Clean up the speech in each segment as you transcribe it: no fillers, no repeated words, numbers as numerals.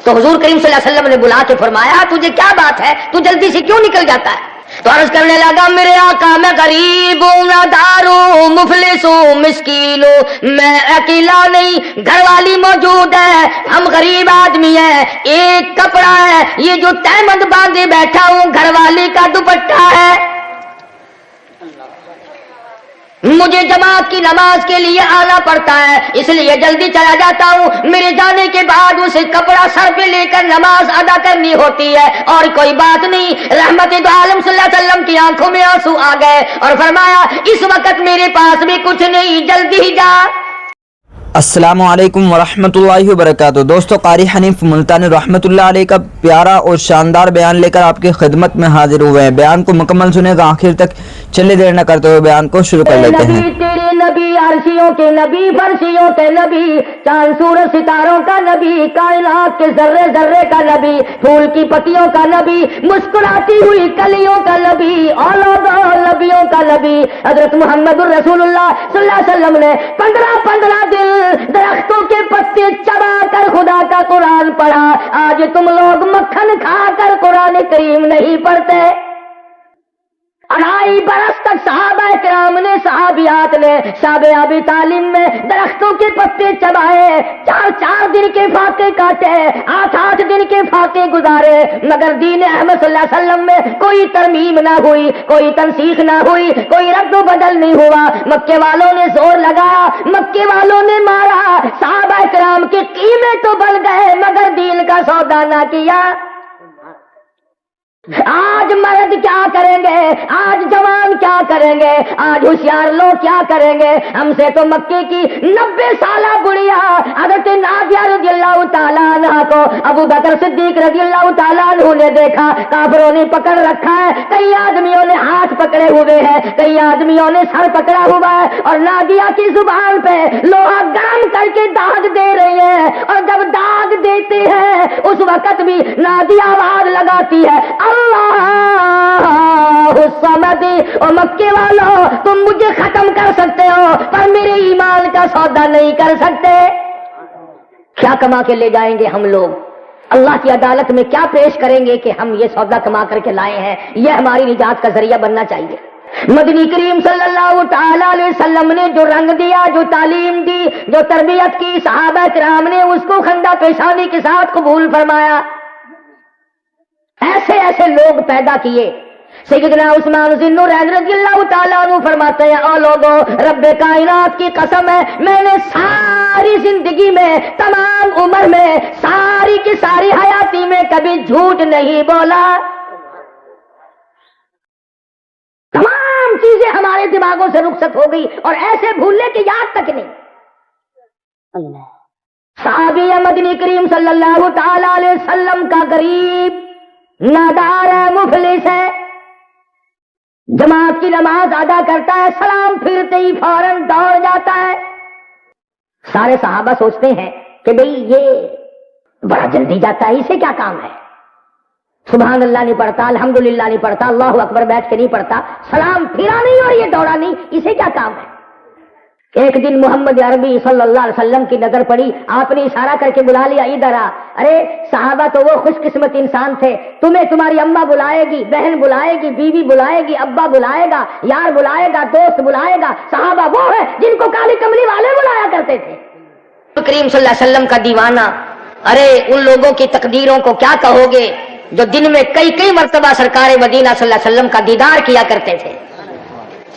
تو حضور کریم صلی اللہ علیہ وسلم نے بلا کے فرمایا تجھے کیا بات ہے، تو جلدی سے کیوں نکل جاتا ہے؟ تو عرض کرنے لگا میرے آقا میں غریب ہوں، نادار ہوں، مفلس ہوں، مسکین ہوں، میں اکیلا نہیں، گھر والی موجود ہے، ہم غریب آدمی ہیں، ایک کپڑا ہے، یہ جو تہمد باندھے بیٹھا ہوں گھر والی کا دوپٹہ ہے، مجھے جماعت کی نماز کے لیے آنا پڑتا ہے، اس لیے جلدی چلا جاتا ہوں، میرے جانے کے بعد اسے کپڑا سر پہ لے کر نماز ادا کرنی ہوتی ہے، اور کوئی بات نہیں۔ رحمت دو عالم صلی اللہ علیہ وسلم کی آنکھوں میں آنسو آ گئے اور فرمایا اس وقت میرے پاس بھی کچھ نہیں، جلدی ہی جا۔ السلام علیکم ورحمۃ اللہ وبرکاتہ۔ دوستو، قاری حنیف ملتانی رحمۃ اللہ علیہ کا پیارا اور شاندار بیان لے کر آپ کی خدمت میں حاضر ہوئے ہیں۔ بیان کو مکمل سنیں گا، آخر تک چلے دیر نہ کرتے ہوئے بیان کو شروع کر لیتے ہیں۔ تیرے نبی عرشیوں کے نبی، فرشیوں کے نبی، چاند سورج ستاروں کا نبی، کائنات کے ذرے ذرے کا نبی، پھول کی پتیوں کا نبی، مسکراتی ہوئی کلیوں کا نبی، اولاد نبیوں کا نبی حضرت محمد الرسول اللہ صلی اللہ علیہ وسلم نے 15 دن درختوں کے پتے چبا کر خدا کا قرآن پڑھا۔ آج تم لوگ مکھن کھا کر قرآن کریم نہیں پڑھتے۔ 2.5 برس تک صحابہ کرام نے، صحابیات نے شاب ابی تعلیم میں درختوں کے پتے چبائے، 4 دن کے فاقے کاٹے، 8 دن کے فاقے گزارے، مگر دین احمد صلی اللہ علیہ وسلم میں کوئی ترمیم نہ ہوئی، کوئی تنسیخ نہ ہوئی، کوئی رد و بدل نہیں ہوا۔ مکے والوں نے زور لگایا، مکے والوں نے مارا، صحابہ کرام کے قیمے تو بڑھ گئے مگر دین کا سودا نہ کیا۔ آج مرد کیا کریں گے، آج جوان کیا کریں گے، آج ہوشیار لوگ کیا کریں گے؟ ہم سے تو مکے کی 90 سالہ بڑھیا حضرت نادیہ رضی اللہ تعالیٰ عنہ کو ابو بکر صدیق رضی اللہ تعالیٰ عنہ نے دیکھا، کافروں نے پکڑ رکھا ہے، کئی آدمیوں نے ہاتھ پکڑے ہوئے ہیں، کئی آدمیوں نے سر پکڑا ہوا ہے، اور نادیہ کی زبان پہ لوہا گرم کر کے داغ دے رہی ہے، اور جب داغ دیتے ہیں اس وقت بھی نادیہ آواز لگاتی ہے اللہ الصمد۔ اور مکے والوں تم مجھے ختم کر سکتے ہو پر میرے ایمان کا سودا نہیں کر سکتے۔ کیا کما کے لے جائیں گے ہم لوگ؟ اللہ کی عدالت میں کیا پیش کریں گے کہ ہم یہ سودا کما کر کے لائے ہیں؟ یہ ہماری نجات کا ذریعہ بننا چاہیے۔ مدنی کریم صلی اللہ تعالی علیہ وسلم نے جو رنگ دیا، جو تعلیم دی، جو تربیت کی، صحابہ کرام نے اس کو خندہ پیشانی کے ساتھ قبول فرمایا۔ ایسے ایسے لوگ پیدا کیے۔ سیدنا عثمان ذی النورین رضی اللہ تعالیٰ عنہ فرماتے ہیں او لوگو، رب کائنات کی قسم ہے میں نے ساری زندگی میں، تمام عمر میں، ساری کی ساری حیاتی میں کبھی جھوٹ نہیں بولا۔ تمام چیزیں ہمارے دماغوں سے رخصت ہو گئی اور ایسے بھولنے کی یاد تک نہیں۔ صحابی مدنی کریم صلی اللہ تعالی علیہ وسلم کا غریب، نادار ہے، مفلس ہے، جماعت کی نماز ادا کرتا ہے، سلام پھرتے ہی فوراً دوڑ جاتا ہے۔ سارے صحابہ سوچتے ہیں کہ بھئی یہ بڑا جلدی جاتا ہے، اسے کیا کام ہے؟ سبحان اللہ نہیں پڑھتا، الحمدللہ نہیں پڑھتا، اللہ اکبر بیٹھ کے نہیں پڑھتا، سلام پھرا نہیں اور یہ دوڑا نہیں، اسے کیا کام ہے؟ ایک دن محمد عربی صلی اللہ علیہ وسلم کی نظر پڑی، آپ نے اشارہ کر کے بلا لیا، ادھر آ۔ ارے صحابہ تو وہ خوش قسمت انسان تھے، تمہیں تمہاری اماں بلائے گی، بہن بلائے گی، بیوی بلائے گی، ابا بلائے گا، یار بلائے گا، دوست بلائے گا۔ صحابہ وہ ہے جن کو کالی کملی والے بلایا کرتے تھے۔ کریم صلی اللہ علیہ وسلم کا دیوانہ، ارے ان لوگوں کی تقدیروں کو کیا کہو گے جو دن میں کئی مرتبہ سرکار مدینہ صلی اللہ علیہ وسلم کا دیدار کیا کرتے تھے۔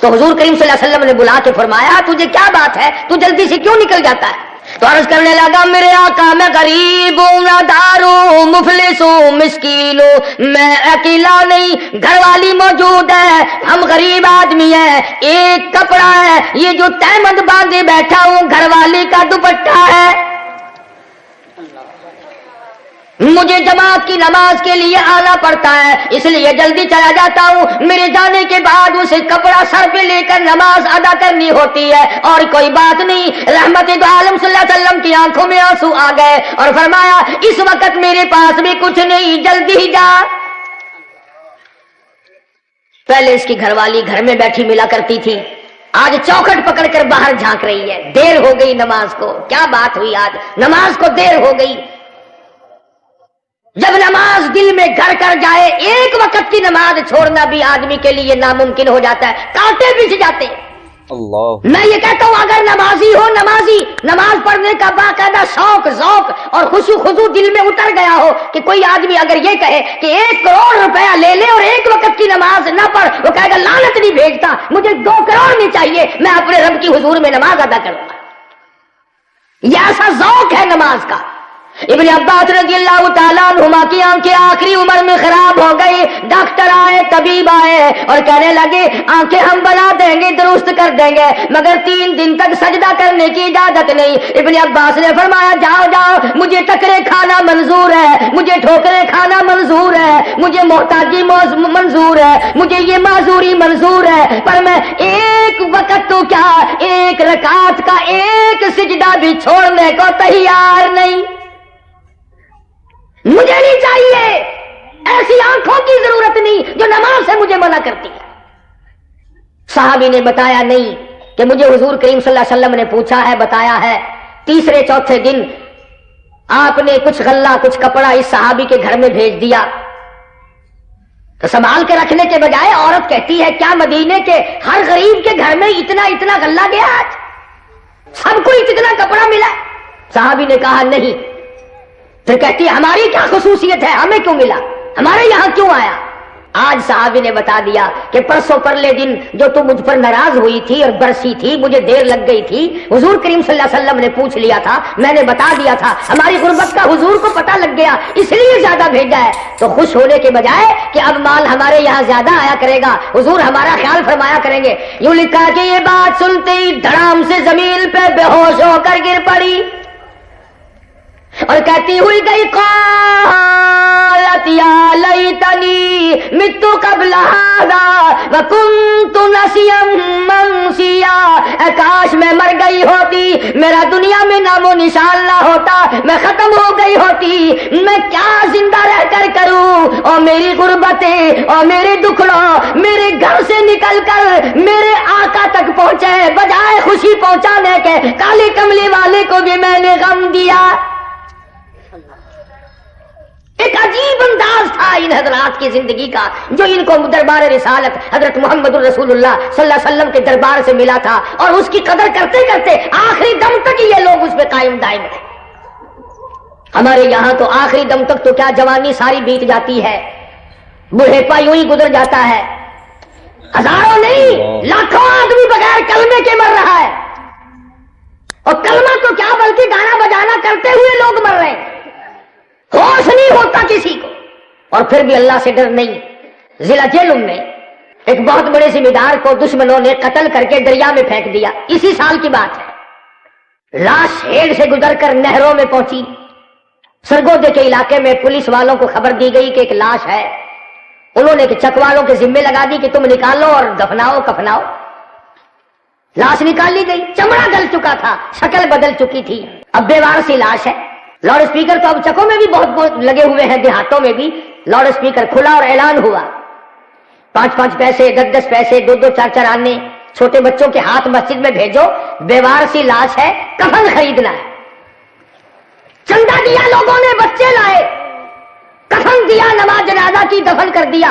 تو حضور کریم صلی اللہ علیہ وسلم نے بلا کے فرمایا تجھے کیا بات ہے، تو جلدی سے کیوں نکل جاتا ہے؟ تو عرض کرنے لگا میرے آقا میں غریب ہوں، نادار ہوں، مفلس ہوں، مسکین ہوں، میں اکیلا نہیں، گھر والی موجود ہے، ہم غریب آدمی ہیں، ایک کپڑا ہے، یہ جو تہمد باندھے بیٹھا ہوں گھر والی کا دوپٹہ ہے، مجھے جماعت کی نماز کے لیے آنا پڑتا ہے، اس لیے جلدی چلا جاتا ہوں، میرے جانے کے بعد اسے کپڑا سر پہ لے کر نماز ادا کرنی ہوتی ہے، اور کوئی بات نہیں۔ رحمت دو عالم صلی اللہ علیہ وسلم کی آنکھوں میں آنسو آ گئے اور فرمایا اس وقت میرے پاس بھی کچھ نہیں، جلدی ہی جا۔ پہلے اس کی گھر والی گھر میں بیٹھی ملا کرتی تھی، آج چوکھٹ پکڑ کر باہر جھانک رہی ہے، دیر ہو گئی نماز کو۔ کیا بات ہوئی؟ آج نماز کو دیر ہو گئی۔ جب نماز دل میں گھر کر جائے ایک وقت کی نماز چھوڑنا بھی آدمی کے لیے ناممکن ہو جاتا ہے، کانٹے بچھ جاتے ہیں۔ اللہ، میں یہ کہتا ہوں اگر نمازی ہو، نمازی نماز پڑھنے کا باقاعدہ شوق ذوق اور خشوع خضوع دل میں اتر گیا ہو کہ کوئی آدمی اگر یہ کہے کہ 1 کروڑ روپیہ لے لے اور ایک وقت کی نماز نہ پڑھ، وہ کہے گا لعنت نہیں بھیجتا، مجھے 2 کروڑ نہیں چاہیے، میں اپنے رب کی حضور میں نماز ادا کروں گا۔ یہ ایسا ذوق ہے نماز کا۔ ابن عباس رضی اللہ تعالیٰ عنہما کی آنکھیں آخری عمر میں خراب ہو گئی، ڈاکٹر آئے، طبیب آئے اور کہنے لگے آنکھیں ہم بنا دیں گے، درست کر دیں گے، مگر 3 دن تک سجدہ کرنے کی اجازت نہیں۔ ابن عباس نے فرمایا جاؤ جاؤ، مجھے ٹکرے کھانا منظور ہے، مجھے ٹھوکرے کھانا منظور ہے، مجھے محتاجی منظور ہے، مجھے یہ معذوری منظور ہے، پر میں ایک وقت تو کیا 1 رکعت کا 1 سجدہ بھی چھوڑنے کو تیار نہیں، مجھے نہیں چاہیے، ایسی آنکھوں کی ضرورت نہیں جو نماز سے مجھے منع کرتی ہے۔ صحابی نے بتایا نہیں کہ مجھے حضور کریم صلی اللہ علیہ وسلم نے پوچھا ہے، بتایا ہے۔ تیسرے چوتھے دن آپ نے کچھ غلہ کچھ کپڑا اس صحابی کے گھر میں بھیج دیا، تو سنبھال کے رکھنے کے بجائے عورت کہتی ہے کیا مدینے کے ہر غریب کے گھر میں اتنا غلہ گیا، آج سب کو اتنا کپڑا ملا؟ صحابی نے کہا نہیں۔ پھر کہتی ہے ہماری کیا خصوصیت ہے، ہمیں کیوں ملا، ہمارے یہاں کیوں آیا؟ آج صحابی نے بتا دیا کہ پرسوں پرلے دن جو تم مجھ پر ناراض ہوئی تھی اور برسی تھی، مجھے دیر لگ گئی تھی، حضور کریم صلی اللہ علیہ وسلم نے پوچھ لیا تھا، میں نے بتا دیا تھا، ہماری غربت کا حضور کو پتہ لگ گیا اس لیے زیادہ بھیجا ہے۔ تو خوش ہونے کے بجائے کہ اب مال ہمارے یہاں زیادہ آیا کرے گا، حضور ہمارا خیال فرمایا کریں گے۔ یوں لکھا کہ یہ بات سنتے ہی دھڑام سے زمین پہ بے ہوش ہو کر گر پڑی اور کہتی ہوئی گئی قالت یا لیتنی مت قبل ھذا وکنت نسیا منسیا، اے کاش میں مر گئی ہوتی، میرا دنیا میں نام و نشان نہ ہوتا، میں ختم ہو گئی ہوتی، میں کیا زندہ رہ کر کروں، اور میری غربتیں اور میرے دکھڑوں میرے گھر سے نکل کر میرے آقا تک پہنچے، بجائے خوشی پہنچانے کے کالی کملی والے کو بھی میں نے غم دیا۔ ایک عجیب انداز تھا ان حضرات کی زندگی کا جو ان کو دربار رسالت حضرت محمد الرسول اللہ صلی اللہ علیہ وسلم کے دربار سے ملا تھا، اور اس کی قدر کرتے کرتے آخری دم تک یہ لوگ اس پہ قائم دائم رہے۔ ہمارے یہاں تو آخری دم تک تو کیا جوانی ساری بیت جاتی ہے، بڑھیپا یوں ہی گزر جاتا ہے، ہزاروں نہیں لاکھوں آدمی بغیر کلمے کے مر رہا ہے، اور کلمہ تو کیا بلکہ گانا بجانا کرتے ہوئے لوگ مر رہے ہیں، ہوش نہیں ہوتا کسی کو، اور پھر بھی اللہ سے ڈر نہیں۔ ضلع جہلم میں ایک بہت بڑے ذمہ دار کو دشمنوں نے قتل کر کے دریا میں پھینک دیا، اسی سال کی بات ہے۔ لاش ہیڑ سے گزر کر نہروں میں پہنچی، سرگودے کے علاقے میں پولیس والوں کو خبر دی گئی کہ ایک لاش ہے، انہوں نے چک والوں کے ذمے لگا دی کہ تم نکالو اور دفناؤ کفناؤ۔ لاش نکال لی گئی، چمڑا گل چکا تھا، شکل بدل چکی تھی، اب بیوار سی لاش ہے۔ لاؤڈ اسپیکر تو اب چکوں میں بھی بہت لگے ہوئے ہیں، دیہاتوں میں بھی لاؤڈ اسپیکر کھلا اور اعلان ہوا، 5-5 پیسے 10-10 پیسے 2-2 4-4 آنے چھوٹے بچوں کے ہاتھ مسجد میں بھیجو، بیوار سی لاش ہے، کفن خریدنا ہے۔ چندہ دیا لوگوں نے، بچے لائے، کفن دیا، نماز جنازہ کی، دفن کر دیا۔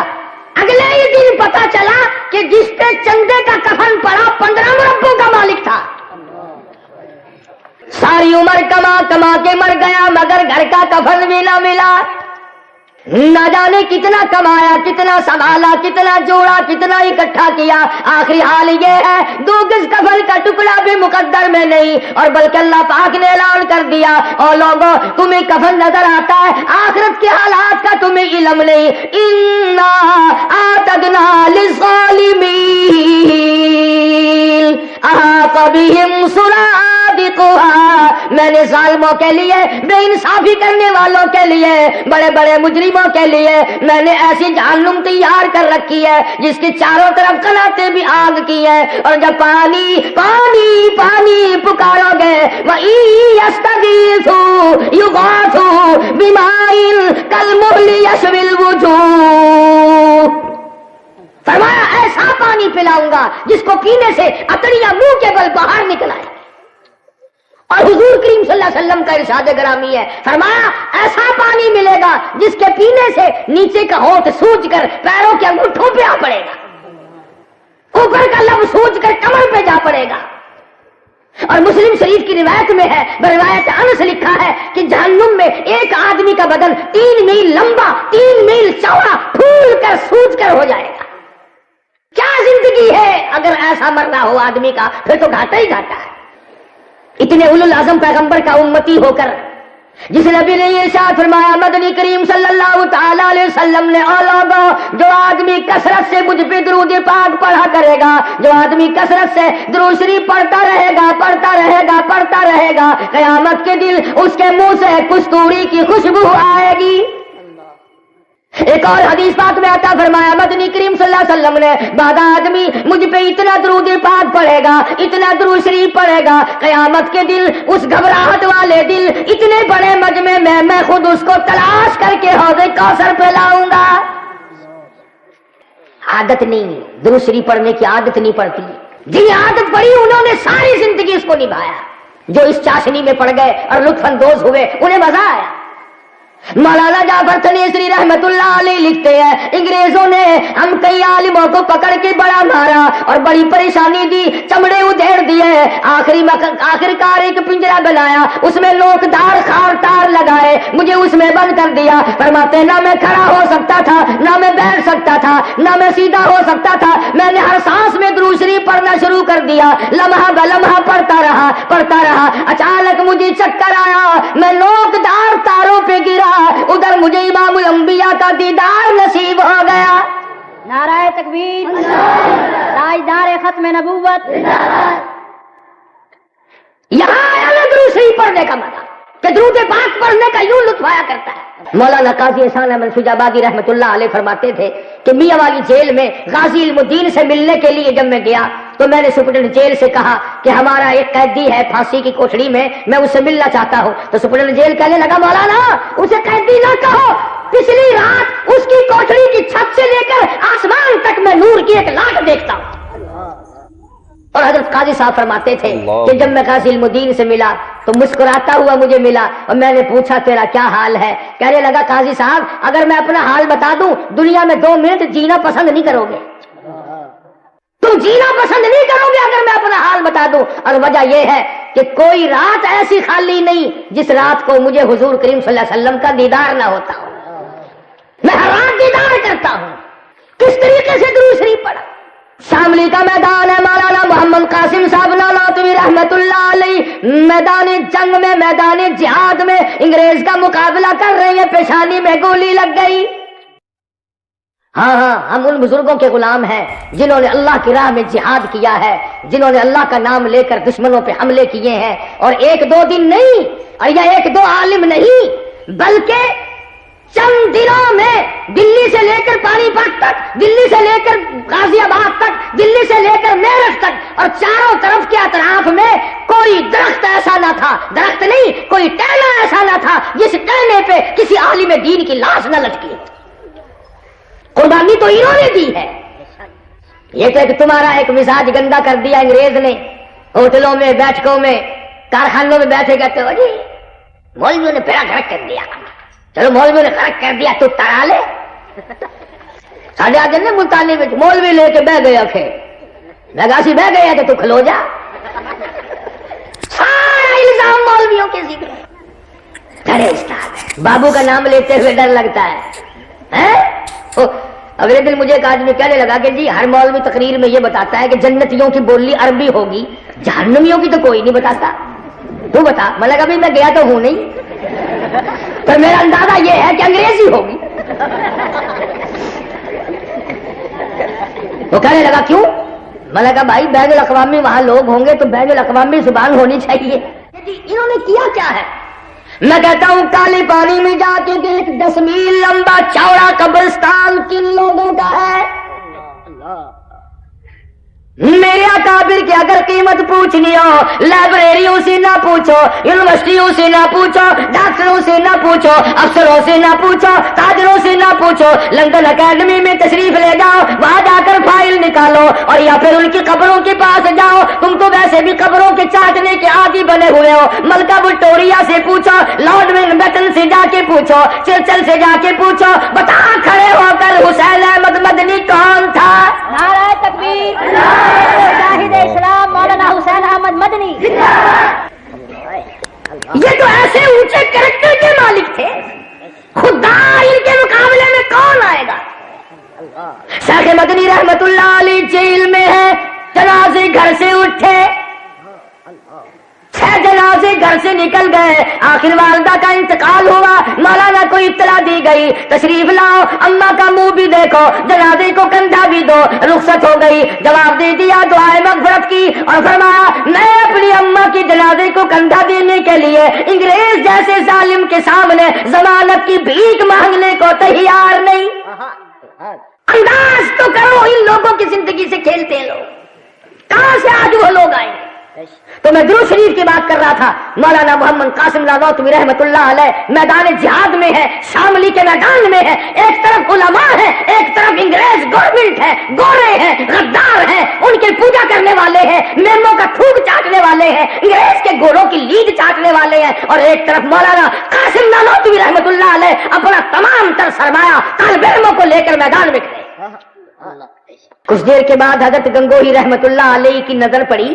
اگلے ہی دن پتا چلا کہ جس پہ چندے کا کفن پڑا 15 مربوں کا مالک تھا۔ ساری عمر کما کما کے مر گیا مگر گھر کا کفن بھی نہ ملا، نہ جانے کتنا کمایا، کتنا سنبھالا، کتنا جوڑا، کتنا اکٹھا کیا، آخری حال یہ ہے 2 گز کفن کا ٹکڑا بھی مقدر میں نہیں، اور بلکہ اللہ پاک نے اعلان کر دیا اور لوگوں تمہیں کفن نظر آتا ہے، آخرت کے حالات کا تمہیں علم نہیں، انا اعتدنا للظالمین احاط بهم سرادقها، میں نے ظالموں کے لیے، بے انصافی کرنے والوں کے لیے، بڑے بڑے مجرموں کے لیے میں نے ایسی جہنم تیار کر رکھی ہے جس کی چاروں طرف قناتیں بھی آگ کی ہیں، اور جب پانی پانی پانی پکارو گے وَإِن يَسْتَغِيثُوا يُغَاثُوا بِمَاءٍ كَالْمُهْلِ يَشْوِي الْوُجُوهَ، فرمایا ایسا پانی پلاؤں گا جس کو پینے سے اتڑیاں منہ کے بل باہر نکل آئے، اور حضور کریم صلی اللہ علیہ وسلم کا ارشاد گرامی ہے، فرمایا ایسا پانی ملے گا جس کے پینے سے نیچے کا ہونٹ سوج کر پیروں کے انگوٹھوں پہ آ پڑے گا، اوپر کا لب سوج کر کمر پہ جا پڑے گا۔ اور مسلم شریف کی روایت میں ہے، روایت انس لکھا ہے کہ جہنم میں ایک آدمی کا بدن 3 میل لمبا 3 میل چوڑا پھول کر سوج کر ہو جائے گا۔ کیا زندگی ہے اگر ایسا مرنا ہو آدمی کا، پھر تو گھاٹا ہی گھاٹا ہے۔ اتنے اولو العزم پیغمبر کا امتی ہو کر جس نبی نے یہ ارشاد فرمایا، مدنی کریم صلی اللہ تعالی علیہ وسلم نے اولادو جو آدمی کثرت سے مجھ پہ درود پاک پڑھا کرے گا، جو آدمی کثرت سے درود شریف پڑھتا رہے گا پڑھتا رہے گا پڑھتا رہے گا، قیامت کے دن اس کے منہ سے کستوری کی خوشبو آئے گی۔ ایک اور حدیث پاک میں آتا فرمایا، مدنی کریم صلی اللہ علیہ وسلم نے بعد آدمی مجھ پہ اتنا درود پاک پڑھے گا اتنا درود شریف پڑھے گا، قیامت کے دن اس گھبراہٹ والے دل اتنے بڑے مجمع میں خود اس کو تلاش کر کے حوض کوثر پہ لاؤں گا۔ عادت نہیں، درود شریف پڑھنے کی عادت نہیں پڑتی، جنہیں عادت پڑی انہوں نے ساری زندگی اس کو نبھایا، جو اس چاشنی میں پڑ گئے اور لطف اندوز ہوئے انہیں مزہ آیا۔ مولانا جعفر تھنیسری رحمت اللہ علیہ لکھتے ہیں، انگریزوں نے ہم کئی عالموں کو پکڑ کے بڑا مارا اور بڑی پریشانی دی، چمڑے ادھیڑ دیے، آخر کار ایک پنجرا بنایا، اس میں لوک دار خار تار لگائے، مجھے اس میں بند کر دیا۔ فرماتے نہ میں کھڑا ہو سکتا تھا، نہ میں بیٹھ سکتا تھا، نہ میں سیدھا ہو سکتا تھا، میں نے ہر سانس میں درود شریف پڑھنا شروع کر دیا، لمحہ بلمحہ پڑھتا رہا، اچانک مجھے چکر آیا، میں لوک دار تاروں پہ گرا، ادھر مجھے امام الانبیاء کا دیدار نصیب ہو گیا۔ نعرہ تکبیر، تاجدار ختم نبوت۔ یہاں آیا نا درود شریف پڑھنے کا مزہ کہ درود پاک پڑھنے کا یوں لطف آیا کرتا ہے۔ مولانا قاضی احسان احمد فیض آبادی رحمت اللہ علیہ فرماتے تھے کہ میاں والی جیل میں غازی علم الدین سے ملنے کے لیے جب میں گیا تو میں نے سپرنٹنڈنٹ جیل سے کہا کہ ہمارا ایک قیدی ہے پھانسی کی کوٹڑی میں اس سے ملنا چاہتا ہوں۔ تو سپرنٹنڈنٹ جیل کہنے لگا، مولانا اسے قیدی نہ کہو، پچھلی رات اس کی کوٹڑی کی چھت سے لے کر آسمان تک میں نور کی ایک لاٹ دیکھتا ہوں۔ اور حضرت قاضی صاحب فرماتے تھے کہ جب میں غازی علم الدین سے ملا تو مسکراتا ہوا مجھے ملا اور میں نے پوچھا تیرا کیا حال ہے؟ کہنے لگا، قاضی صاحب اگر میں اپنا حال بتا دوں دنیا میں 2 منٹ جینا پسند نہیں کرو گے، تم جینا پسند نہیں کرو گے اگر میں اپنا حال بتا دوں۔ اور وجہ یہ ہے کہ کوئی رات ایسی خالی نہیں جس رات کو مجھے حضور کریم صلی اللہ علیہ وسلم کا دیدار نہ ہوتا ہو، میں ہر رات دیدار کرتا ہوں۔ کس طریقے سے درود شریف پڑھا؟ شاملی کا میدان ہے، مولانا محمد قاسم صاحب نانوتوی رحمت اللہ علیہ میدان جنگ میں میدان جہاد میں انگریز کا مقابلہ کر رہے ہیں، پیشانی میں گولی لگ گئی۔ ہاں ہم ان بزرگوں کے غلام ہیں جنہوں نے اللہ کی راہ میں جہاد کیا ہے، جنہوں نے اللہ کا نام لے کر دشمنوں پہ حملے کیے ہیں، اور 1-2 دن نہیں، اور یہ 1-2 عالم نہیں بلکہ چند دنوں میں دلی سے لے کر پانی پت تک، دلی سے لے کر غازی آباد تک، دلی سے لے کر میرٹھ تک، اور چاروں طرف کے اطراف میں کوئی درخت ایسا نہ تھا، درخت نہیں کوئی ٹہنا ایسا نہ تھا جس ٹہنے پہ کسی عالم دین کی لاش نہ لٹکی۔ قربانی تو انہوں نے دی ہے۔ یہ تو تمہارا ایک مزاج گندا کر دیا انگریز نے، ہوٹلوں میں بیٹھکوں میں کارخانوں میں بیٹھے کہتے ہو جی مولویوں نے پھیرا گھرک کر دیا، چلو مولوی نے فرق کر دیا تو تڑا لے۔ ساڑھے آج نے ملتانی میں مولوی لے کے بہ گیا تھے، لگاسی بہ گیا کہ تو کھلو جا، سارا الزام مولویوں کے ذمہ۔ ڈرے استاد بابو کا نام لیتے ہوئے ڈر لگتا ہے۔ اگلے دن مجھے ایک آدمی کہنے لگا کہ جی ہر مولوی تقریر میں یہ بتاتا ہے کہ جنتیوں کی بولی عربی ہوگی، جہنمیوں کی تو کوئی نہیں بتاتا، تو بتا۔ میں لگا میں گیا تو ہوں نہیں، پر میرا اندازہ یہ ہے کہ انگریزی ہوگی۔ وہ کہنے لگا کیوں؟ میں نے کہا بھائی بین الاقوامی وہاں لوگ ہوں گے تو بین الاقوامی زبان ہونی چاہیے۔ انہوں نے کیا کیا ہے؟ میں کہتا ہوں کالے پانی میں جا کے دیکھ 10 میل لمبا چوڑا قبرستان کن لوگوں کا ہے؟ میرے اکابر کی اگر قیمت پوچھنی ہو لائبریریوں سے نہ پوچھو، یونیورسٹیوں سے نہ پوچھو، ڈاکٹروں سے نہ پوچھو، افسروں سے نہ پوچھو، تاجروں سے نہ پوچھو، لندن اکیڈمی میں تشریف لے جاؤ، وہاں جا کر فائل نکالو، اور یا پھر ان کی قبروں کے پاس جاؤ، تم تو ویسے بھی قبروں کے چاٹنے کے عادی بنے ہوئے ہو، ملکہ وکٹوریا سے پوچھو، لارڈ ماؤنٹ بیٹن سے جا کے پوچھو، چرچل سے جا کے پوچھو، بتا کھڑے ہو کر حسین احمد مدنی کون تھا؟ نعرہ تکبیر، شاہد اسلام مولانا حسین احمد مدنی۔ یہ تو ایسے اونچے کریکٹر کے مالک تھے، خدا ان کے مقابلے میں کون آئے گا؟ شیخ مدنی رحمت اللہ علیہ جیل میں ہے، جنازے گھر سے اٹھے، 6 جنازے گھر سے نکل گئے، آخر والدہ کا انتقال ہوا، مولانا کو اطلاع دی گئی، تشریف لاؤ، اماں کا منہ بھی دیکھو، جنازے کو کندھا بھی دو، رخصت ہو گئی، جواب دے دیا، دعائے مغفرت کی، اور فرمایا میں اپنی اماں کی جنازے کو کندھا دینے کے لیے انگریز جیسے ظالم کے سامنے ضمانت کی بھیک مانگنے کو تیار نہیں۔ انداز تو کرو، ان لوگوں کی زندگی سے کھیلتے ہیں لوگ، کہاں سے آج وہ لوگ آئے؟ تو میں درود شریف کی بات کر رہا تھا، مولانا محمد قاسم نانوتوی رحمت اللہ علیہ میدان جہاد میں ہے، شاملی کے میدان میں ہے، ایک طرف علماء ہے، ایک طرف انگریز گورنمنٹ ہے، گورے ہیں، غدار ہیں، ان کے پوجا کرنے والے ہیں، میموں کا تھوک چاٹنے والے ہیں، انگریز کے گوروں کی لیگ چاٹنے والے ہیں، اور ایک طرف مولانا قاسم نانوتوی رحمت اللہ علیہ اپنا تمام تر سرمایہ طالب علموں کو لے کر میدان میں کھڑے۔ کچھ دیر کے بعد حضرت گنگوہی رحمت اللہ علیہ کی نظر پڑی،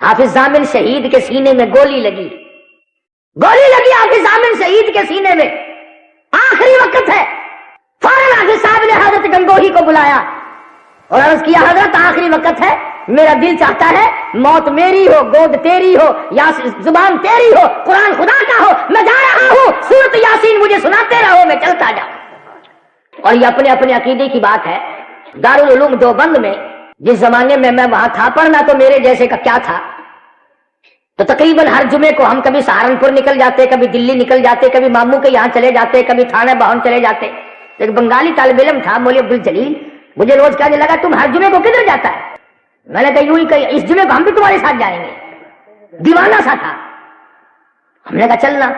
حافظ ضامن شہید کے سینے میں گولی لگی حافظ ضامن شہید کے سینے میں، آخری وقت ہے، فوراً حافظ صاحب نے حضرت گنگوہی کو بلایا اور عرض کیا حضرت آخری وقت ہے، میرا دل چاہتا ہے موت میری ہو، گود تیری ہو، یا زبان تیری ہو، قرآن خدا کا ہو، میں جا رہا ہوں، سورۃ یاسین مجھے سناتے رہو، میں چلتا جاؤں۔ اور یہ اپنے اپنے عقیدے کی بات ہے۔ دارالعلوم دیوبند میں جس زمانے میں وہاں تھا، پڑھنا تو میرے جیسے کا کیا تھا، تو تقریباً ہر جمعے کو ہم کبھی سہارنپور نکل جاتے، کبھی دلی نکل جاتے، کبھی ماموں کے یہاں چلے جاتے، کبھی تھانے باہن چلے جاتے۔ ایک بنگالی طالب علم تھا مولوی عبدالجلیل، مجھے روز کہنے لگا تم ہر جمعے کو کدھر جاتا ہے؟ میں نے کہا یوں ہی کہ اس جمعے کو ہم بھی تمہارے ساتھ جائیں گے، دیوانہ سا تھا۔ ہم نے کہا چلنا،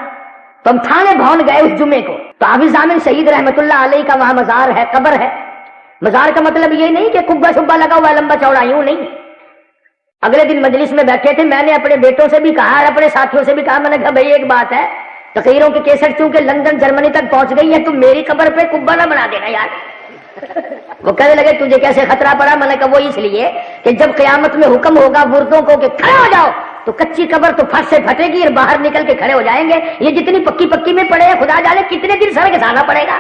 تو ہم تھانے بھون گئے اس جمعے کو، تو حافظ ضامن شہید رحمت اللہ علیہ کا وہاں مزار ہے، قبر ہے۔ مزار کا مطلب یہ نہیں کہ قبہ شبہ لگا ہوا ہے لمبا چوڑا، یوں نہیں۔ اگلے دن مجلس میں بیٹھے تھے، میں نے اپنے بیٹوں سے بھی کہا اور اپنے ساتھیوں سے بھی کہا، میں نے کہا بھائی ایک بات ہے، تقریروں کی کیسٹ چونکہ لندن جرمنی تک پہنچ گئی ہے، تم میری قبر پہ قبہ نہ بنا دینا یار۔ وہ کہنے لگے تجھے کیسے خطرہ پڑا؟ میں نے کہا وہ اس لیے کہ جب قیامت میں حکم ہوگا مردوں کو کہ کھڑے ہو جاؤ، تو کچی قبر تو پھٹ سے پھٹے گی اور باہر نکل کے کھڑے ہو جائیں گے، یہ جتنی پکی پکی میں پڑے ہیں خدا جانے کتنے دن سر گھسانا پڑے گا۔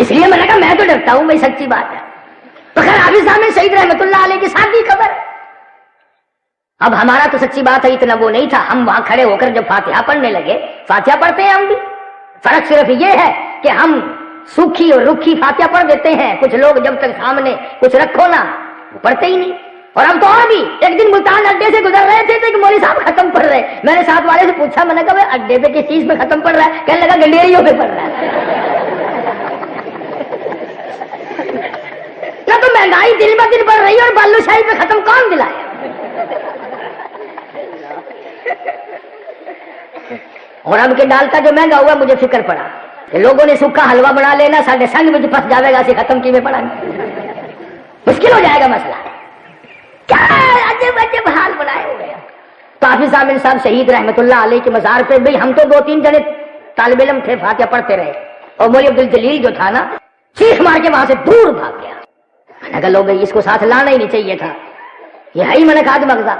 اس لیے میں نے کہا میں تو ڈرتا ہوں، بھائی سچی بات ہے۔ تو خیر حافظ ضامن شہید رحمت اللہ علیہ کے ساتھ بھی خبر۔ اب ہمارا تو سچی بات ہے اتنا وہ نہیں تھا، ہم وہاں کھڑے ہو کر جب فاتحہ پڑھنے لگے، فاتحہ پڑھتے ہیں ہم بھی، فرق صرف یہ ہے کہ ہم سوکھی اور رکھی فاتحہ پڑھ دیتے ہیں، کچھ لوگ جب تک سامنے کچھ رکھو نا پڑھتے ہی نہیں۔ اور ہم تو اور بھی، ایک دن ملتان اڈے سے گزر رہے تھے کہ مولوی صاحب ختم پڑھ رہے، میں نے ساتھ والے سے پوچھا، میں نے کہا اڈے پہ کس چیز پہ ختم پڑھ رہا ہے؟ کہنے لگا گنڈیریوں پہ پڑھ رہا ہے۔ تو مہنگائی دن ب دن بڑھ رہی ہے اور بالو شاہی پہ ختم کون دلائے؟ اور اب کے ڈال کا جو مہنگا ہوا مجھے فکر پڑا کہ لوگوں نے سوکھا حلوہ بنا لینا، ساڑھے سنگ میں پھنس جائے گا، اسے ختم کی میں پڑا مشکل ہو جائے گا مسئلہ۔ کیا عجب عجب حال بنائے ہوئے ہیں۔ تو حافظ ضامن صاحب شہید رحمت اللہ علیہ کے مزار پہ بھئی ہم تو 2-3 جنے طالب علم تھے، فاتحہ پڑھتے رہے، اور مولوی عبدالجلیل جو تھا نا چیخ مار کے وہاں سے دور بھاگ گیا۔ میں نے کہا لوگ اس کو ساتھ لانا ہی نہیں چاہیے تھا، یہ ہے ہی میں نے کہا مغزہ۔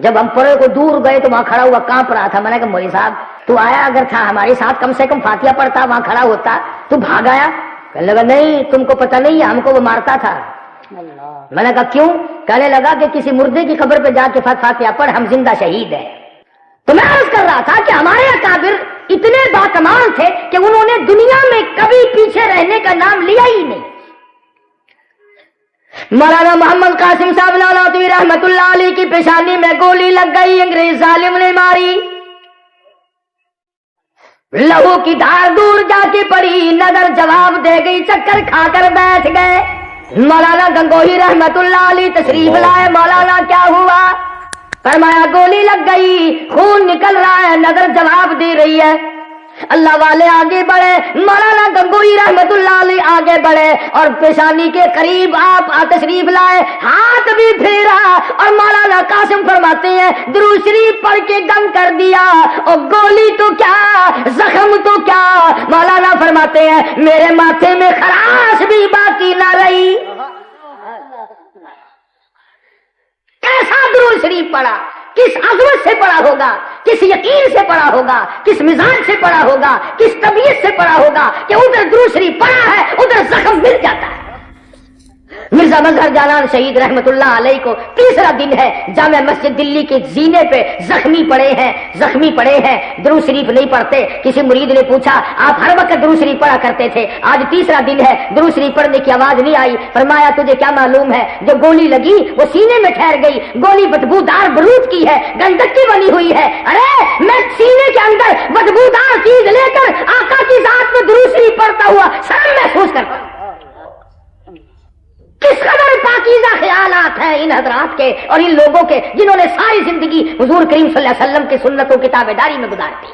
جب ہم پڑے کو دور گئے تو وہاں کھڑا ہوا کانپ رہا تھا، میں نے کہا مولوی صاحب تو آیا اگر تھا ہمارے ساتھ کم سے کم فاتحہ پڑھتا، وہاں کھڑا ہوتا، تو بھاگ آیا؟ کہنے لگا نہیں تم کو پتہ نہیں ہے، ہم کو وہ مارتا تھا۔ میں نے کہا کیوں؟ کہنے لگا کہ کسی مردے کی قبر پہ جا کے فاتحہ پڑھ، ہم زندہ شہید ہیں۔ تو میں عرض کر رہا تھا کہ ہمارے اکابر اتنے باکمال تھے کہ انہوں نے دنیا میں کبھی پیچھے رہنے کا نام لیا ہی نہیں۔ مولانا محمد قاسم صاحب نانوتوی رحمت اللہ علیہ کی پیشانی میں گولی لگ گئی، انگریز ظالم نے ماری۔ لہو کی دھار دور جا کے پڑی، نظر جواب دے گئی، چکر کھا کر بیٹھ گئے۔ مولانا گنگوہی رحمت اللہ علیہ تشریف لائے، مولانا کیا ہوا؟ فرمایا گولی لگ گئی، خون نکل رہا ہے، نظر جواب دے رہی ہے۔ اللہ والے آگے بڑھے، مولانا گنگوہی رحمت اللہ علیہ آگے بڑھے اور پیشانی کے قریب آپ تشریف لائے، ہاتھ بھی پھیرا اور مولانا قاسم فرماتے ہیں درود شریف پڑھ کے دم کر دیا، اور گولی تو کیا زخم تو کیا، مولانا فرماتے ہیں میرے ماتھے میں خراش بھی باقی نہ رہی۔ کیسا درود شریف پڑھا، کس عظمت سے پڑھا ہوگا، کس یقین سے پڑھا ہوگا، کس مزاج سے پڑھا ہوگا، کس طبیعت سے پڑھا ہوگا کہ ادھر درود شریف پڑھا ہے ادھر زخم مل جاتا ہے۔ مرزا مظہر جانان شہید رحمت اللہ علیہ کو تیسرا دن ہے، جامع مسجد دلی کے زینے پہ زخمی پڑے ہیں، درود شریف نہیں پڑھتے۔ کسی مرید نے پوچھا آپ ہر وقت درود شریف پڑھا کرتے تھے، آج تیسرا دن ہے درود شریف پڑھنے کی آواز نہیں آئی۔ فرمایا تجھے کیا معلوم ہے، جو گولی لگی وہ سینے میں ٹھہر گئی، گولی بدبودار برود کی ہے، گندک کی بنی ہوئی ہے، ارے میں سینے کے اندر بدبودار چیز لے کر آقا کی ذات میں درود شریف پڑھتا ہوا شرم محسوس کرتا ہوں۔ کس قدر پاکیزہ خیالات ہیں ان حضرات کے اور ان لوگوں کے جنہوں نے ساری زندگی حضور کریم صلی اللہ علیہ وسلم کی سنتوں کی تابعداری میں گزار دی۔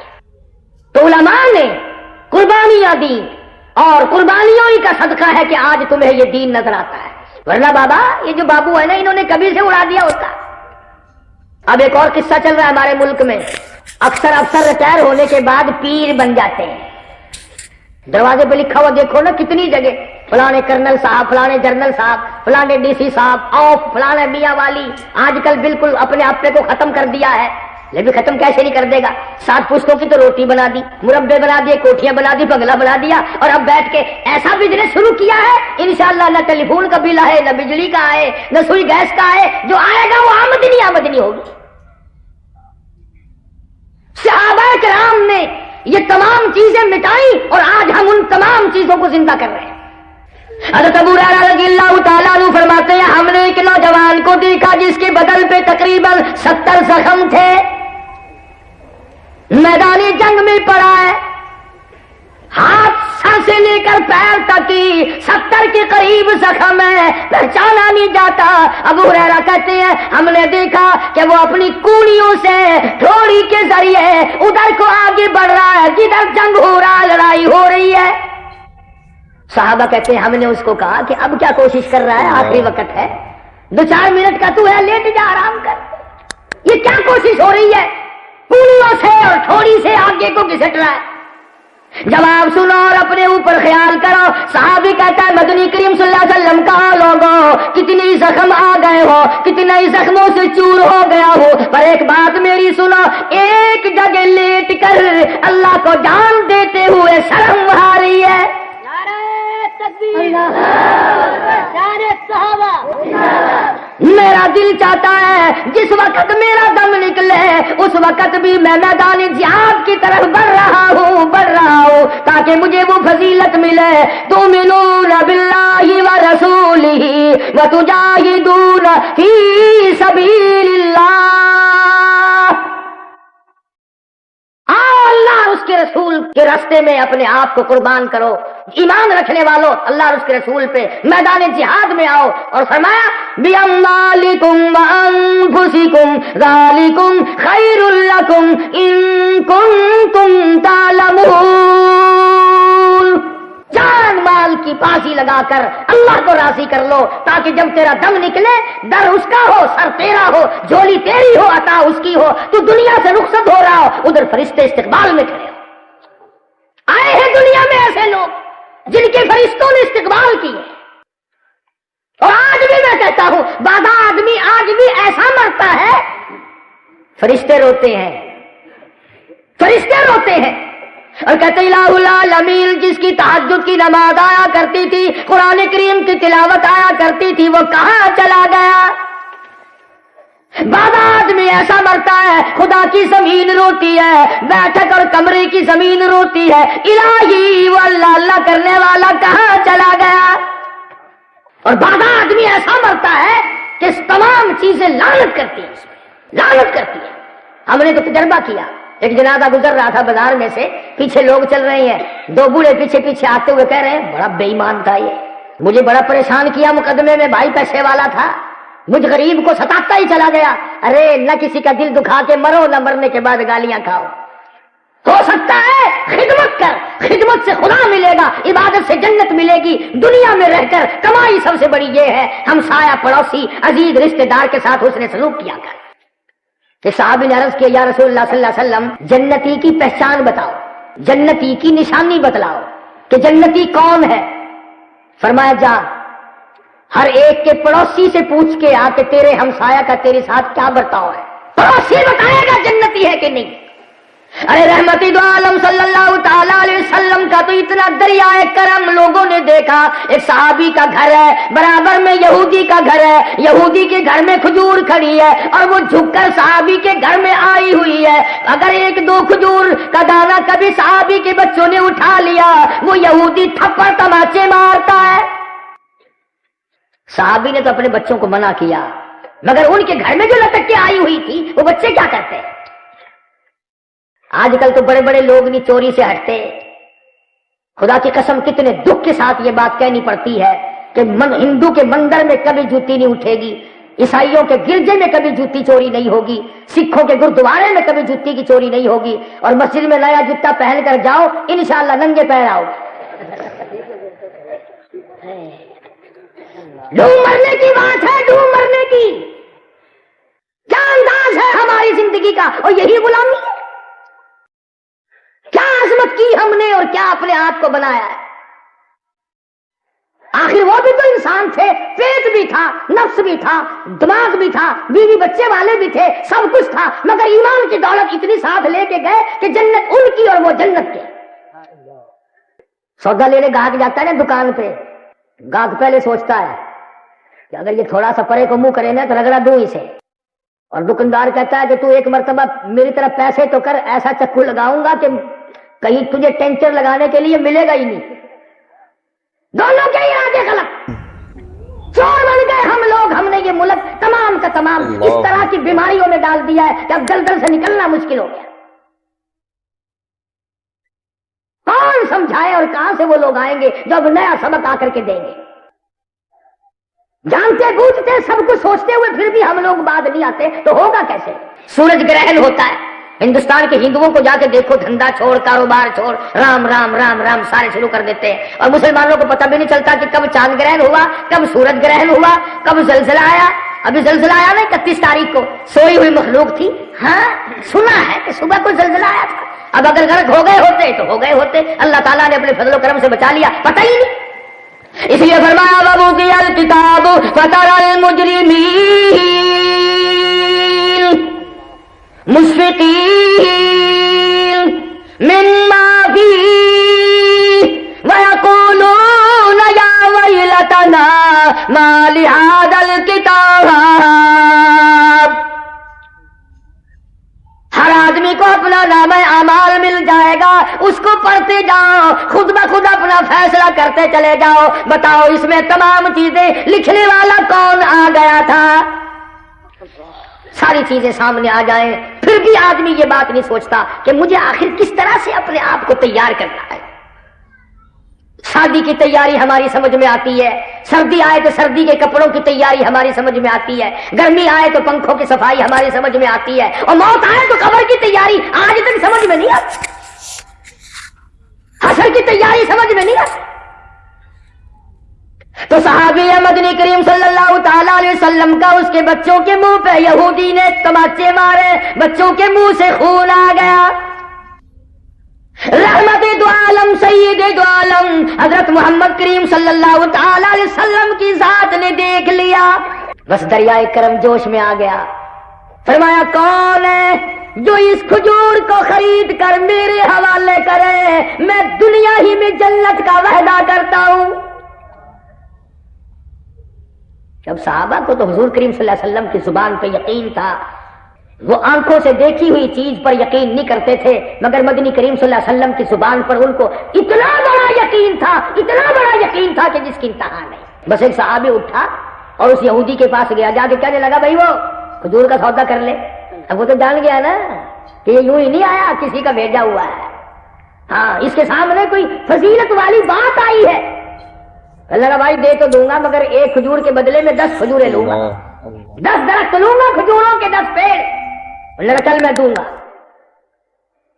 تو علماء نے قربانیاں دی اور قربانیوں ہی کا صدقہ ہے کہ آج تمہیں یہ دین نظر آتا ہے، ورنہ بابا یہ جو بابو ہے نا انہوں نے کبھی سے اڑا دیا ہوتا۔ اب ایک اور قصہ چل رہا ہے ہمارے ملک میں، اکثر افسر ریٹائر ہونے کے بعد پیر بن جاتے ہیں، دروازے پہ لکھا ہوا دیکھو نا کتنی جگہ، فلانے کرنل صاحب، فلانے جنرل صاحب، فلانے ڈی سی صاحب، آف فلانے میاں والی۔ آج کل بالکل اپنے آپ کو ختم کر دیا ہے، لیکن ختم کیسے نہیں کر دے گا، 7 پشتوں کی تو روٹی بنا دی، مربے بنا دیے، کوٹھیاں بنا دی، بنگلہ بنا دیا، اور اب بیٹھ کے ایسا بزنس شروع کیا ہے انشاءاللہ نہ ٹیلی فون کا بل آئے، نہ بجلی کا آئے، نہ سوئی گیس کا آئے، جو آئے گا وہ آمدنی ہوگی۔ صحابہ کرام نے یہ تمام چیزیں مٹائی اور آج ہم ان تمام چیزوں کو زندہ کر رہے ہیں۔ حضرت ابو ہریرہ رضی اللہ تعالیٰ عنہ فرماتے ہیں ہم نے ایک نوجوان کو دیکھا جس کے بدن پہ تقریباً 70 زخم تھے، میدان جنگ میں پڑا ہے، ہاتھ سر سے لے کر پیر تک کی 70 کے قریب زخم ہے، پہچانا نہیں جاتا۔ ابو ہریرہ کہتے ہیں ہم نے دیکھا کہ وہ اپنی کوڑیوں سے ٹھوڑی کے ذریعے ادھر کو آگے بڑھ رہا ہے جدھر جنگ ہو رہا، لڑائی ہو رہی ہے۔ صحابہ کہتے ہیں ہم نے اس کو کہا کہ اب کیا کوشش کر رہا ہے، آخری وقت ہے، 2-4 منٹ کا تو ہے، لیٹ جا آرام کر، یہ کیا کوشش ہو رہی ہے؟ کوڑیوں سے اور ٹھوڑی سے آگے کو گھسٹ رہا ہے۔ جواب سنو اور اپنے اوپر خیال کرو۔ صحابی کہتا ہے مدنی کریم صلی اللہ علیہ وسلم کہا لوگوں کتنی زخم آ گئے ہو، کتنے زخموں سے چور ہو گیا ہو، پر ایک بات میری سنو، ایک جگہ لیٹ کر اللہ کو جان دیتے ہوئے شرم آ رہی ہے۔ میرا دل چاہتا ہے جس وقت میرا دم نکلے اس وقت بھی میں میدان جہاد کی طرف بڑھ رہا ہوں تاکہ مجھے وہ فضیلت ملے، تؤمنون باللہ ورسولہ وتجاہدون فی سبیل اللہ۔ اللہ اور اس کے رسول کے راستے میں اپنے آپ کو قربان کرو، ایمان رکھنے والوں اللہ اور اس کے رسول پہ میدان جہاد میں آؤ، اور فرمایا بِأَمْوَالِكُمْ وَأَنفُسِكُمْ ذَلِكُمْ خَيْرٌ لَكُمْ إِن كُنتُمْ تَعْلَمُونَ۔ جان مال کی بازی لگا کر اللہ کو راضی کر لو تاکہ جب تیرا دم نکلے در اس کا ہو، سر تیرا ہو، جھولی تیری ہو، عطا اس کی ہو، تو دنیا سے رخصت ہو رہا ہو، ادھر فرشتے استقبال میں کھڑے ہو۔ آئے ہیں دنیا میں ایسے لوگ جن کے فرشتوں نے استقبال کیے، اور آج بھی میں کہتا ہوں بعض آدمی آج بھی ایسا مرتا ہے فرشتے روتے ہیں، فرشتے روتے ہیں، اور کہتے الہ العالمین جس کی تہجد کی نماز آیا کرتی تھی، قرآن کریم کی تلاوت آیا کرتی تھی، وہ کہاں چلا گیا؟ بعض آدمی ایسا مرتا ہے خدا کی زمین روتی ہے، بیٹھک اور کمرے کی زمین روتی ہے، الہی وہ اللہ اللہ کرنے والا کہاں چلا گیا؟ اور بعض آدمی ایسا مرتا ہے کہ تمام چیزیں لعنت کرتی ہیں، لعنت کرتی ہیں۔ ہم نے تو تجربہ کیا، ایک جنازہ گزر رہا تھا بازار میں سے، پیچھے لوگ چل رہے ہیں، دو بوڑھے پیچھے پیچھے آتے ہوئے کہہ رہے ہیں بڑا بے ایمان تھا یہ، مجھے بڑا پریشان کیا مقدمے میں، بھائی پیسے والا تھا، مجھ غریب کو ستاتا ہی چلا گیا۔ ارے نہ کسی کا دل دکھا کے مرو، نہ مرنے کے بعد گالیاں کھاؤ، ہو سکتا ہے خدمت کر، خدمت سے خدا ملے گا، عبادت سے جنت ملے گی۔ دنیا میں رہ کر کمائی سب سے بڑی یہ ہے ہمسایہ پڑوسی عزیز رشتہ دار کے ساتھ حسن سلوک کیا کر۔ کہ صحابی نے عرض کیا یا رسول اللہ صلی اللہ علیہ وسلم جنتی کی پہچان بتاؤ، جنتی کی نشانی بتلاؤ کہ جنتی کون ہے۔ فرمایا جا ہر ایک کے پڑوسی سے پوچھ کے آ کہ تیرے ہمسایہ کا تیرے ساتھ کیا برتاؤ ہے، پڑوسی بتائے گا جنتی ہے کہ نہیں۔ ارے رحمتی دو عالم صلی اللہ تعالی علیہ وسلم کا تو اتنا دریائے کرم لوگوں نے دیکھا، ایک صحابی کا گھر ہے، برابر میں یہودی کا گھر ہے، یہودی کے گھر میں کھجور کھڑی ہے اور وہ جھک کر صحابی کے گھر میں آئی ہوئی ہے۔ اگر ایک دو کھجور کا دانہ کبھی صحابی کے بچوں نے اٹھا لیا، وہ یہودی تھپڑ تماچے مارتا ہے۔ صحابی نے تو اپنے بچوں کو منع کیا، مگر ان کے گھر میں جو لٹک کے آئی ہوئی تھی وہ بچے کیا کرتے ہیں؟ آج کل تو بڑے بڑے لوگ نہیں چوری سے ہٹتے۔ خدا کی قسم کتنے دکھ کے ساتھ یہ بات کہنی پڑتی ہے کہ ہندو کے مندر میں کبھی جوتی نہیں اٹھے گی، عیسائیوں کے گرجے میں کبھی جوتی چوری نہیں ہوگی، سکھوں کے گردوارے میں کبھی جوتی کی چوری نہیں ہوگی، اور مسجد میں نیا جوتا پہن کر جاؤ انشاءاللہ ننگے پیر آؤ۔ ڈوب مرنے کی بات ہے، ڈوب مرنے کی۔ کیا انداز ہے ہماری زندگی کا، اور یہی غلامی ہے۔ کیا عظمت کی ہم نے اور کیا اپنے آپ کو بنایا ہے۔ آخر وہ بھی تو انسان تھے، پیٹ بھی تھا، نفس بھی تھا، دماغ بھی تھا، بیوی بچے والے بھی تھے، سب کچھ تھا، مگر ایمان کی دولت اتنی ساتھ لے کے گئے کہ جنت ان کی اور وہ جنت کے۔ سودا لینے گاہک جاتا ہے نا دکان پہ، گاہک پہلے سوچتا ہے کہ اگر یہ تھوڑا سا پرے کو منہ کرے نا تو رگڑا دوں اسے، اور دکاندار کہتا ہے کہ تو ایک مرتبہ میری طرف پیسے تو کر، ایسا چکو لگاؤں گا کہ کہیں تجھے ٹینچر لگانے کے لیے ملے گا ہی نہیں۔ دونوں کے ارادے غلط، چور بن گئے ہم لوگ۔ ہم نے یہ ملک تمام کا تمام اس طرح کی بیماریوں میں ڈال دیا ہے کہ اب دلدل سے نکلنا مشکل ہو گیا۔ کون سمجھائے اور کہاں سے وہ لوگ آئیں گے جو اب نیا سبق آ کر کے دیں گے؟ جانتے بوجھتے سب کچھ سوچتے ہوئے پھر بھی ہم لوگ بعد نہیں آتے تو ہوگا کیسے؟ سورج گرہن ہوتا ہے، ہندوستان کے ہندوؤں کو جا کے دیکھو، دھندا چھوڑ، کاروبار چھوڑ، رام رام رام رام سارے شروع کر دیتے ہیں، اور مسلمانوں کو پتہ بھی نہیں چلتا کہ کب چاند گرہن ہوا، کب سورج گرہن ہوا، کب زلزلہ آیا۔ ابھی زلزلہ آیا نا 31 تاریخ کو، سوئی ہوئی مخلوق تھی، ہاں سنا ہے کہ صبح کو زلزلہ آیا تھا۔ اب اگر غرق ہو گئے ہوتے تو ہو گئے ہوتے، اللہ تعالیٰ نے اپنے فضل و کرم سے بچا لیا، پتہ ہی نہیں۔ اس لیے فرمایا وَوُقِيَ الْكِتَابُ فَتَرَى الْمُجْرِمِينَ مُشْفِقِينَ مِمَّا فِيهِ وَيَقُولُونَ يَا وَيْلَتَنَا مَا لِهَذَا الْكِتَابِ۔ ہر آدمی کو اپنا نامہ اعمال مل جائے گا، اس کو پڑھتے جاؤ، خود بخود اپنا فیصلہ کرتے چلے جاؤ، بتاؤ اس میں تمام چیزیں لکھنے والا کون آ گیا تھا۔ ساری چیزیں سامنے آ جائیں پھر بھی آدمی یہ بات نہیں سوچتا کہ مجھے آخر کس طرح سے اپنے آپ کو تیار کرنا ہے۔ شادی کی تیاری ہماری سمجھ میں آتی ہے، سردی آئے تو سردی کے کپڑوں کی تیاری ہماری سمجھ میں آتی ہے، گرمی آئے تو پنکھوں کی صفائی ہماری سمجھ میں آتی ہے، اور موت آئے تو قبر کی تیاری آج تک سمجھ میں نہیں آتی، حشر کی تیاری سمجھ میں نہیں آتی۔ تو صحابی مدنی کریم صلی اللہ تعالی علیہ وسلم کا اس کے بچوں کے منہ پہ یہودی نے تماچے مارے، بچوں کے منہ سے خون آ گیا۔ رحمت دو عالم سید دو عالم حضرت محمد کریم صلی اللہ تعالی علیہ وسلم کی ذات نے دیکھ لیا، بس دریائے کرم جوش میں آ گیا۔ فرمایا کون ہے جو اس کھجور کو خرید کر میرے حوالے کرے، میں دنیا ہی میں جنت کا وعدہ کرتا ہوں۔ جب صحابہ کو تو حضور کریم صلی اللہ علیہ وسلم کی زبان پہ یقین تھا، وہ آنکھوں سے دیکھی ہوئی چیز پر یقین نہیں کرتے تھے، مگر مدنی کریم صلی اللہ علیہ وسلم کی زبان پر ان کو اتنا بڑا یقین تھا، اتنا بڑا یقین تھا کہ جس کی انتہا نہیں۔ بس ایک صحابی اٹھا اور اس یہودی کے پاس گیا، جا کے کہنے لگا بھائی وہ کھجور کا سودا کر لے۔ اب وہ تو جان گیا نا کہ یہ یوں ہی نہیں آیا، کسی کا بھیجا ہوا ہے. ہاں اس کے سامنے کوئی فضیلت والی بات آئی ہے. اللہ کا بھائی دے تو دوں گا مگر ایک کھجور کے بدلے میں 10 کھجوریں لوں گا، 10 درخت لوں گا کھجوروں کے 10 پیڑ. اللہ کا چل میں دوں گا.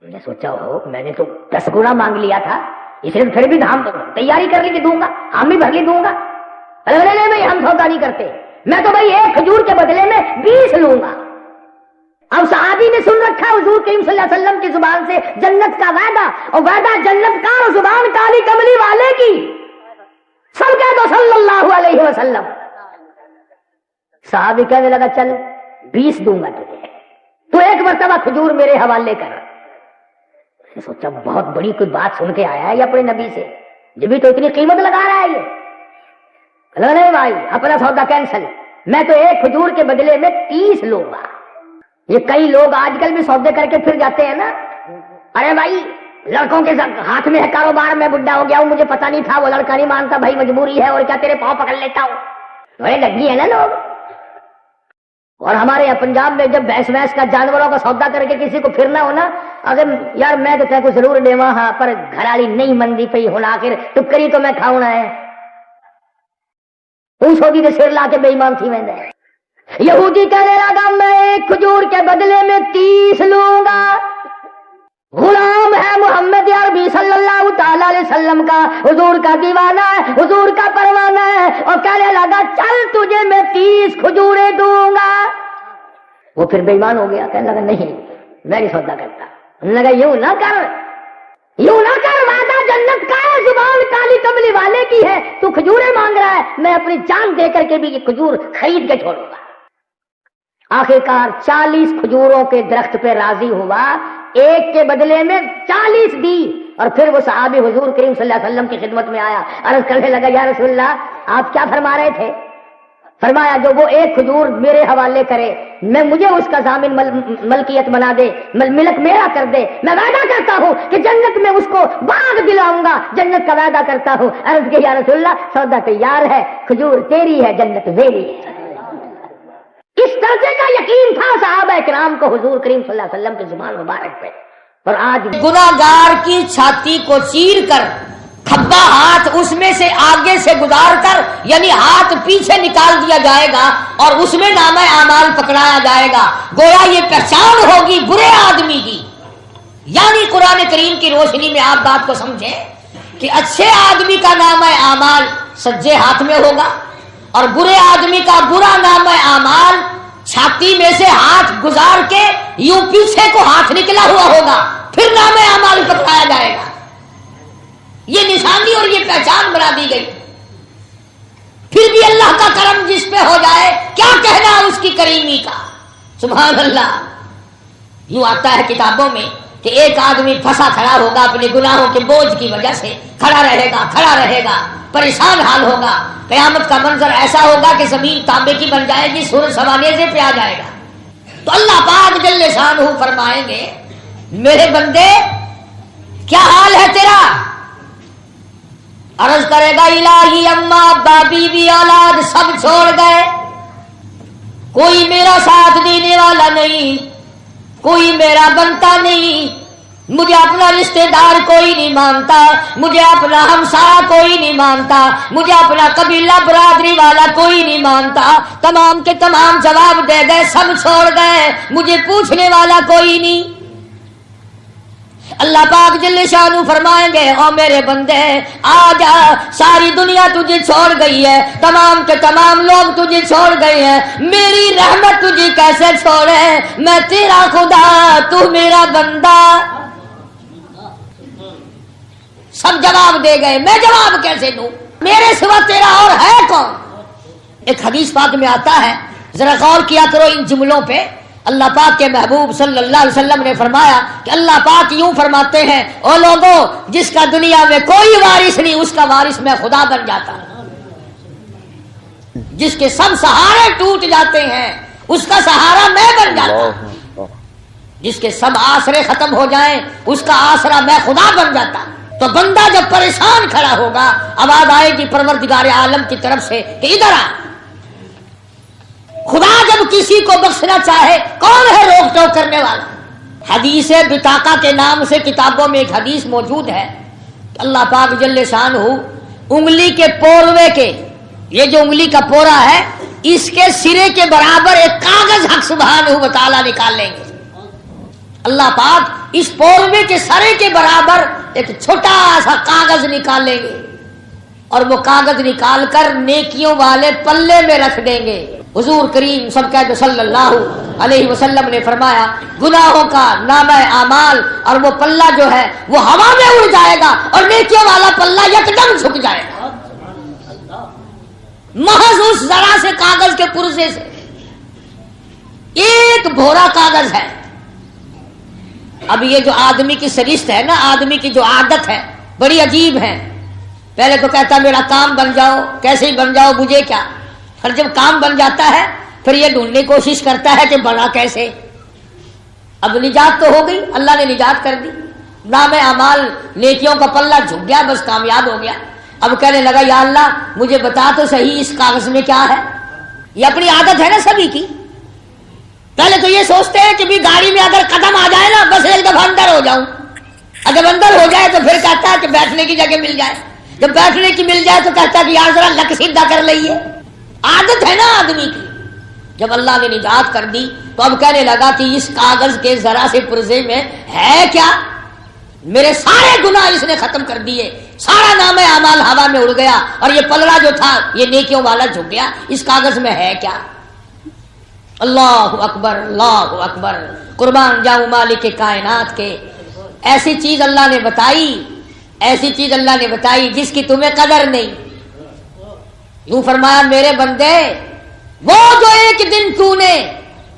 میں نے سوچا ہو میں نے تو 10 گنا مانگ لیا تھا، اس لیے پھر بھی ہم تیاری کر لی کہ دوں گا، ہم بھی بھر لی دوں گا. نہیں بھائی ہم سودا نہیں کرتے، میں تو بھائی ایک کھجور کے بدلے میں 20 لوں گا. اب صحابی نے سن رکھا حضور کریم صلی اللہ علیہ وسلم کی زبان سے جنت کا وعدہ، اور وعدہ جنت کا اور زبان کالی کملی والے کی. سب کہہ دو صلی اللہ علیہ وسلم. صحابی کہنے لگا چل 20 دوں گا تجھے، تو ایک مرتبہ کھجور میرے حوالے کر. میں نے سوچا بہت بڑی کوئی بات سن کے آیا ہے یہ اپنے نبی سے، جب بھی تو اتنی قیمت لگا رہا ہے یہ. نہیں بھائی اپنا سودا کینسل، میں تو ایک کھجور کے بدلے میں 30 لوں گا. یہ کئی لوگ آج کل بھی سودے کر کے پھر جاتے ہیں نا، ارے بھائی لڑکوں کے ہاتھ میں ہے کاروبار، میں بڈھا ہو گیا ہوں مجھے پتا نہیں تھا، وہ لڑکا نہیں مانتا بھائی مجبوری ہے، اور کیا تیرے پاؤں پکڑ لیتا ہوں. بڑے لگی ہے نا لوگ. اور ہمارے یہاں پنجاب میں جب بھینس کا جانوروں کا سودا کر کے کسی کو پھرنا ہونا، اگر یار میں تو تیرے کو ضرور دے وہاں پر گھرالی نہیں مندی پئی ہونا، آخر ٹکری تو میں کھاؤں ہے. ان سودی نے سر لا کے بے ایمان تھی میں. یہودی کہنے لگا میں ایک کھجور کے بدلے میں 30 لوں گا. غلام ہے محمد عربی صلی اللہ تعالی علیہ وسلم کا، حضور کا دیوانہ ہے، حضور کا پروانہ ہے، اور کہنے لگا چل تجھے میں 30 کھجوریں دوں گا. وہ پھر بے ایمان ہو گیا، کہنے لگا نہیں میں نہیں سودا کرتا. لگا یوں نہ کر، یوں نہ کر، وعدہ جنت کا ہے، زبان کالی کملی والے کی ہے، تو کھجوریں مانگ رہا ہے، میں اپنی جان دے کر کے بھی یہ کھجور خرید کے چھوڑوں گا. آخرکار 40 کھجوروں کے درخت پہ راضی ہوا، ایک کے بدلے میں 40 دی. اور پھر وہ صحابی حضور کریم صلی اللہ علیہ وسلم کی خدمت میں آیا، عرض کرنے لگا یا رسول اللہ آپ کیا فرما رہے تھے؟ فرمایا جو وہ ایک کھجور میرے حوالے کرے، میں مجھے اس کا ضامن ملکیت بنا دے، ملک میرا کر دے، میں وعدہ کرتا ہوں کہ جنت میں اس کو باغ دلاؤں گا، جنت کا وعدہ کرتا ہوں. عرض کہ یا رسول اللہ سودا تیار ہے، کھجور تیری ہے، جنت میری ہے. اس درجے کا یقین تھا صحابہ کرام کو حضور کریم صلی اللہ علیہ وسلم کی زبان مبارک پہ. اور آج گناہگار کی چھاتی کو چیر کر کھبا ہاتھ اس میں سے آگے سے گزار کر، یعنی ہاتھ پیچھے نکال دیا جائے گا اور اس میں نامہ اعمال پکڑایا جائے گا. گویا یہ پہچان ہوگی برے آدمی کی. یعنی قرآن کریم کی روشنی میں آپ بات کو سمجھیں کہ اچھے آدمی کا نامہ اعمال سجے ہاتھ میں ہوگا، اور برے آدمی کا برا نامہ اعمال چھاتی میں سے ہاتھ گزار کے یوں پیچھے کو ہاتھ نکلا ہوا ہوگا، پھر نامہ اعمال پکڑایا جائے گا. یہ نشانی اور یہ پہچان بنا دی گئی. پھر بھی اللہ کا کرم جس پہ ہو جائے کیا کہنا اس کی کریمی کا. سبحان اللہ. یوں آتا ہے کتابوں میں کہ ایک آدمی پھنسا کھڑا ہوگا اپنے گناہوں کے بوجھ کی وجہ سے، کھڑا رہے گا پریشان حال ہوگا. قیامت کا منظر ایسا ہوگا کہ زمین تانبے کی بن جائے گی، سورج سوانیزے پہ آ جائے گا. تو اللہ پاک جل شانہ فرمائیں گے میرے بندے کیا حال ہے تیرا؟ عرض کرے گا الہی اماں ابا بیوی اولاد سب چھوڑ گئے، کوئی میرا ساتھ دینے والا نہیں، کوئی میرا بنتا نہیں، مجھے اپنا رشتہ دار کوئی نہیں مانتا، مجھے اپنا ہمسایہ کوئی نہیں مانتا، مجھے اپنا قبیلہ برادری والا کوئی نہیں مانتا. تمام کے تمام جواب دے گئے، سب چھوڑ گئے، مجھے پوچھنے والا کوئی نہیں. اللہ پاک جل شانہ فرمائیں گے او میرے بندے آ جا، ساری دنیا تجھے چھوڑ گئی ہے، تمام کے تمام لوگ تجھے چھوڑ گئے ہیں، میری رحمت تجھے کیسے چھوڑے؟ میں تیرا خدا تو میرا بندہ. سب جواب دے گئے، میں جواب کیسے دوں؟ میرے سوا تیرا اور ہے کون؟ ایک حدیث پاک میں آتا ہے، ذرا غور کیا کرو ان جملوں پہ. اللہ پاک کے محبوب صلی اللہ علیہ وسلم نے فرمایا کہ اللہ پاک یوں فرماتے ہیں او لوگوں جس کا دنیا میں کوئی وارث نہیں اس کا وارث میں خدا بن جاتا ہوں. جس کے سب سہارے ٹوٹ جاتے ہیں اس کا سہارا میں بن جاتا ہوں. جس کے سب آسرے ختم ہو جائیں اس کا آسرا میں خدا بن جاتا ہوں. تو بندہ جب پریشان کھڑا ہوگا آواز آئے گی پروردگار عالم کی طرف سے کہ ادھر آ. خدا جب کسی کو بخشنا چاہے کون ہے روک ٹوک کرنے والا؟ حدیث بطاقہ کے نام سے کتابوں میں ایک حدیث موجود ہے کہ اللہ پاک جل شان ہو انگلی کے پوروے کے، یہ جو انگلی کا پورا ہے اس کے سرے کے برابر ایک کاغذ حق سبحانہ و تعالی نکال لیں گے. اللہ پاک اس پوروے کے سرے کے برابر ایک چھوٹا سا کاغذ نکال لیں گے اور وہ کاغذ نکال کر نیکیوں والے پلے میں رکھ دیں گے. حضور کریم سب کہتے صلی اللہ علیہ وسلم نے فرمایا گناہوں کا نامہ اعمال اور وہ پلہ جو ہے وہ ہوا میں اڑ جائے گا اور نیکیوں والا پلہ یکدم جھک جائے گا. محض اس ذرا سے کاغذ کے پرزے سے، ایک بھورا کاغذ ہے. اب یہ جو آدمی کی سرشت ہے نا، آدمی کی جو عادت ہے بڑی عجیب ہے. پہلے تو کہتا میرا کام بن جاؤ، کیسے ہی بن جاؤ مجھے کیا، اور جب کام بن جاتا ہے پھر یہ ڈھونڈنے کی کوشش کرتا ہے کہ بنا کیسے. اب نجات تو ہو گئی، اللہ نے نجات کر دی، نام اعمال نیکیوں کا پلہ جھک گیا، بس کامیاب ہو گیا. اب کہنے لگا یا اللہ مجھے بتا تو صحیح اس کاغذ میں کیا ہے. یہ اپنی عادت ہے نا سبھی کی. پہلے تو یہ سوچتے ہیں کہ بھی گاڑی میں اگر قدم آ جائے نا بس ایک دفعہ اندر ہو جاؤں، اور جب اندر ہو جائے تو پھر کہتا ہے کہ بیٹھنے کی جگہ مل جائے، جب بیٹھنے کی مل جائے تو کہتا ہے کہ یار ذرا لک سیدھا کر لئیے. عادت ہے نا آدمی کی. جب اللہ نے نجات کر دی تو اب کہنے لگا کہ اس کاغذ کے ذرا سے پرزے میں ہے کیا، میرے سارے گناہ اس نے ختم کر دیے، سارا نام اعمال ہوا میں اڑ گیا اور یہ پلڑا جو تھا یہ نیکیوں والا جھک گیا. اس کاغذ میں ہے کیا. اللہ اکبر اللہ اکبر، قربان جاؤں مالک کائنات کے. ایسی چیز اللہ نے بتائی، ایسی چیز اللہ نے بتائی جس کی تمہیں قدر نہیں. یوں فرمایا میرے بندے وہ جو ایک دن تو نے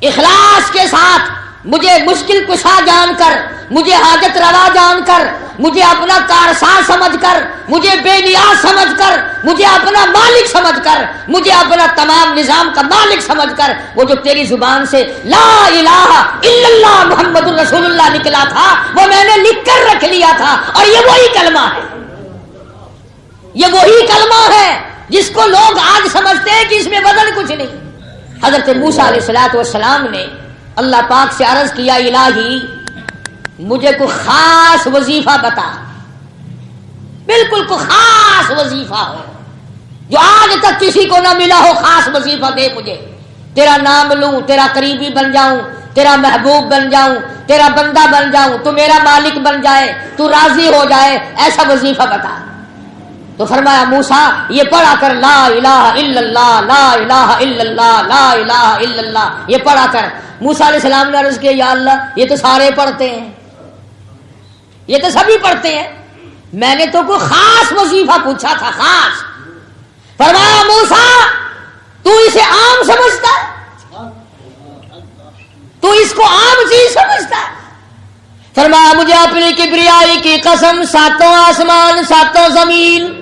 اخلاص کے ساتھ مجھے مشکل کشا جان کر، مجھے حاجت روا جان کر، مجھے اپنا کارساز سمجھ کر، مجھے بے نیاز سمجھ کر، مجھے اپنا مالک سمجھ کر، مجھے اپنا تمام نظام کا مالک سمجھ کر وہ جو تیری زبان سے لا الہ الا اللہ محمد الرسول اللہ نکلا تھا وہ میں نے لکھ کر رکھ لیا تھا. اور یہ وہی کلمہ ہے، یہ وہی کلمہ ہے جس کو لوگ آج سمجھتے ہیں کہ اس میں بدل کچھ نہیں. حضرت موسیٰ علیہ السلام نے اللہ پاک سے عرض کیا الہی مجھے کوئی خاص وظیفہ بتا، بالکل کوئی خاص وظیفہ ہو جو آج تک کسی کو نہ ملا ہو، خاص وظیفہ دے مجھے، تیرا نام لوں، تیرا قریبی بن جاؤں، تیرا محبوب بن جاؤں، تیرا بندہ بن جاؤں، تو میرا مالک بن جائے، تو راضی ہو جائے، ایسا وظیفہ بتا. تو فرمایا موسیٰ یہ پڑھا کر لا الہ الا اللہ لا الہ الا اللہ لا الہ الا اللہ، یہ پڑھا کر. موسیٰ علیہ السلام نے عرض کیا یا اللہ یہ تو سارے پڑھتے ہیں، یہ تو سبھی پڑھتے ہیں، میں نے تو کوئی خاص وظیفہ پوچھا تھا، خاص. فرمایا موسیٰ تو اسے عام سمجھتا ہے، تو اس کو عام چیز سمجھتا ہے. فرمایا مجھے اپنی کبریائی کی قسم، ساتوں آسمان ساتوں زمین،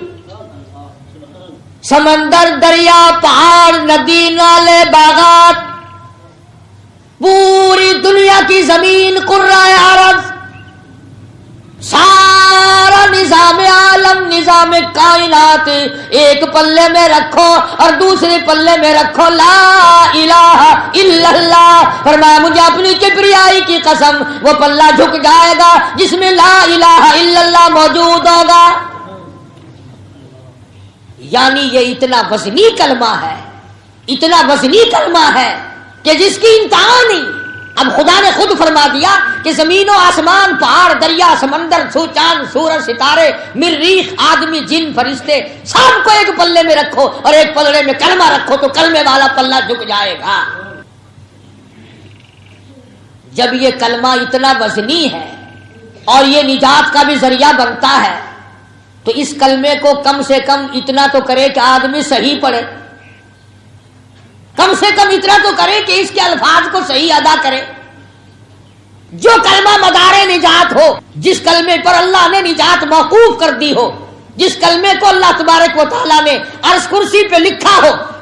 سمندر دریا پہاڑ ندی نالے باغات، پوری دنیا کی زمین قرۂ عرب، سارا نظام عالم نظام کائنات ایک پلے میں رکھو اور دوسرے پلے میں رکھو لا الہ الا اللہ. فرمایا مجھے اپنی کبریائی کی قسم وہ پلہ جھک جائے گا جس میں لا الہ الا اللہ موجود ہوگا. یعنی یہ اتنا وزنی کلمہ ہے، اتنا وزنی کلمہ ہے کہ جس کی انتہا نہیں. اب خدا نے خود فرما دیا کہ زمین و آسمان پہاڑ دریا سمندر چاند سورج ستارے مریخ آدمی جن فرشتے سب کو ایک پلے میں رکھو اور ایک پلڑے میں کلمہ رکھو تو کلمے والا پلہ جھک جائے گا. جب یہ کلمہ اتنا وزنی ہے اور یہ نجات کا بھی ذریعہ بنتا ہے تو اس کلمے کو کم سے کم اتنا تو کرے کہ آدمی صحیح پڑھے، کم سے کم اتنا تو کرے کہ اس کے الفاظ کو صحیح ادا کرے. جو کلمہ مدار نجات ہو، جس کلمے پر اللہ نے نجات موقوف کر دی ہو، جس کلمے کو اللہ تبارک و تعالیٰ نے عرش کرسی پہ لکھا ہو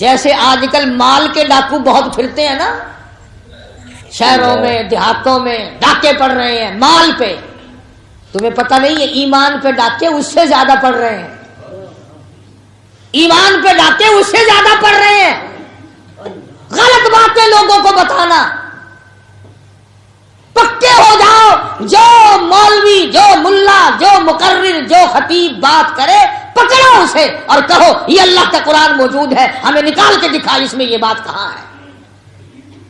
جیسے آج کل مال کے ڈاکو بہت پھرتے ہیں نا، شہروں میں دیہاتوں میں ڈاکے پڑ رہے ہیں مال پہ، تمہیں پتہ نہیں ہے ایمان پہ ڈاکے اس سے زیادہ پڑ رہے ہیں، ایمان پہ ڈاکے اس سے زیادہ پڑ رہے ہیں۔ غلط باتیں لوگوں کو بتانا، پکے ہو جاؤ، جو مولوی جو ملا جو مقرر جو خطیب بات کرے پکڑو اسے اور کہو یہ اللہ کا قرآن موجود ہے، ہمیں نکال کے دکھا اس میں یہ بات کہاں ہے۔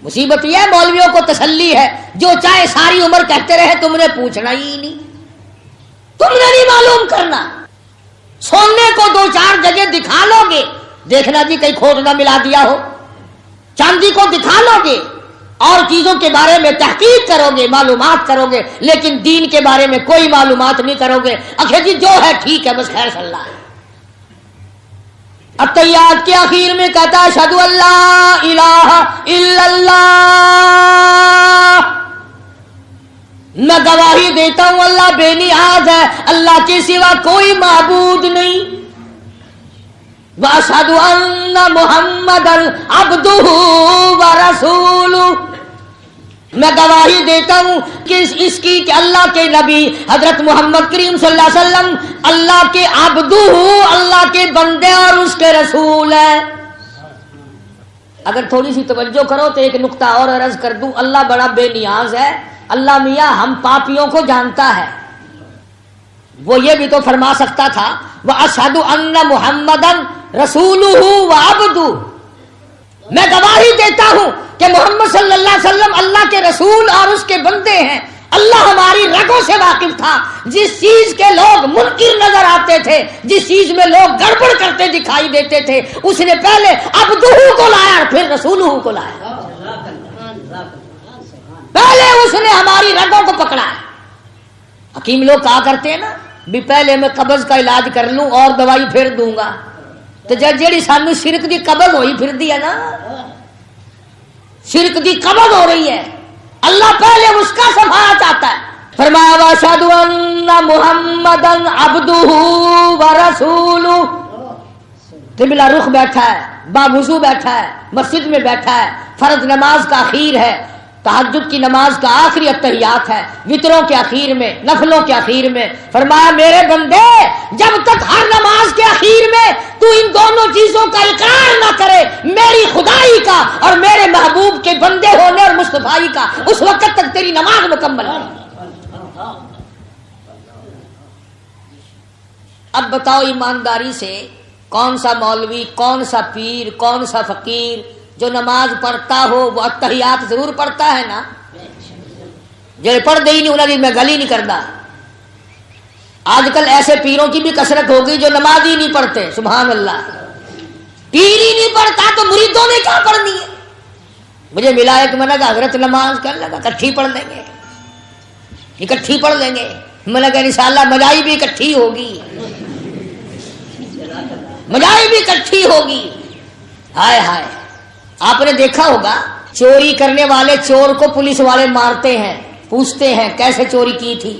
مصیبت یہ ہے مولویوں کو تسلی ہے، جو چاہے ساری عمر کہتے رہے تم نے پوچھنا ہی نہیں، تم نے نہیں معلوم کرنا، سونے کو دو چار جگہ دکھا لو گے، دیکھنا جی کہیں کھوٹ نہ ملا دیا ہو، چاندی کو دکھا لو گے اور چیزوں کے بارے میں تحقیق کرو گے معلومات کرو گے، لیکن دین کے بارے میں کوئی معلومات نہیں کرو گے، اکھے جی جو ہے ٹھیک ہے بس خیر صلی اللہ ہے۔ التحیات کے آخر میں کہتا ہے اشہدو ان لا الہ الا اللہ، میں گواہی دیتا ہوں اللہ بے نیاز ہے، اللہ کے سوا کوئی معبود نہیں، واشہد ان محمدا عبدہ ورسولہ، میں گواہی دیتا ہوں کہ اس کی کہ اللہ کے نبی حضرت محمد کریم صلی اللہ علیہ وسلم اللہ کے عبدہ، اللہ کے بندے اور اس کے رسول ہیں۔ اگر تھوڑی سی توجہ کرو تو ایک نقطہ اور عرض کر دوں، اللہ بڑا بے نیاز ہے، اللہ میاں ہم پاپیوں کو جانتا ہے، وہ یہ بھی تو فرما سکتا تھا وَأَشْهَدُ أَنَّ مُحَمَّدًا رَسُولُهُ وَعَبْدُهُ، میں گواہی دیتا ہوں کہ محمد صلی اللہ علیہ وسلم اللہ کے رسول اور اس کے بندے ہیں۔ اللہ ہماری رگوں سے واقف تھا، جس چیز کے لوگ منکر نظر آتے تھے، جس چیز میں لوگ گڑبڑ کرتے دکھائی دیتے تھے، اس نے پہلے عبدہ کو لایا اور پھر رسولہ کو لایا، پہلے اس نے ہماری رگوں کو پکڑا ہے۔ حکیم لوگ کہا کرتے ہیں نا بھی پہلے میں قبض کا علاج کر لوں اور دوائی پھر دوں گا، تو جیڑی سانو شرک دی قبض ہوئی پھر دی ہے نا، شرک دی قبض ہو رہی ہے، اللہ پہلے اس کا صفحہ چاہتا ہے۔ فرمایا واشہد ان محمدا عبدہ ورسولہ، قبلہ رخ بیٹھا ہے، باوضو بیٹھا ہے، مسجد میں بیٹھا ہے، فرض نماز کا اخیر ہے، تہجد کی نماز کا آخری التحیات ہے، وطروں کے اخیر میں نفلوں کے اخیر میں، فرمایا میرے بندے جب تک ہر نماز کے اخیر میں تو ان دونوں چیزوں کا اقرار نہ کرے، میری خدائی کا اور میرے محبوب کے بندے ہونے اور مصطفائی کا، اس وقت تک تیری نماز مکمل نہیں۔ اب بتاؤ ایمانداری سے کون سا مولوی کون سا پیر کون سا فقیر جو نماز پڑھتا ہو وہ التحیات ضرور پڑھتا ہے نا؟ جو پڑھ دے ہی نہیں انہیں میں گلی نہیں کرتا۔ آج کل ایسے پیروں کی بھی کثرت ہو گئی جو نماز ہی نہیں پڑھتے، سبحان اللہ، پیر ہی نہیں پڑھتا تو مریدوں نے کیا پڑھنی ہے؟ مجھے ملا ہے کہ میں نے کہا حضرت نماز کر لگا اکٹھی پڑھ لیں گے، اکٹھی پڑھ لیں گے، میں نے کہا انشاءاللہ مجائی بھی اکٹھی ہوگی، مجائی بھی اکٹھی ہوگی۔ ہائے ہائے، آپ نے دیکھا ہوگا چوری کرنے والے چور کو پولیس والے مارتے ہیں، پوچھتے ہیں کیسے چوری کی تھی،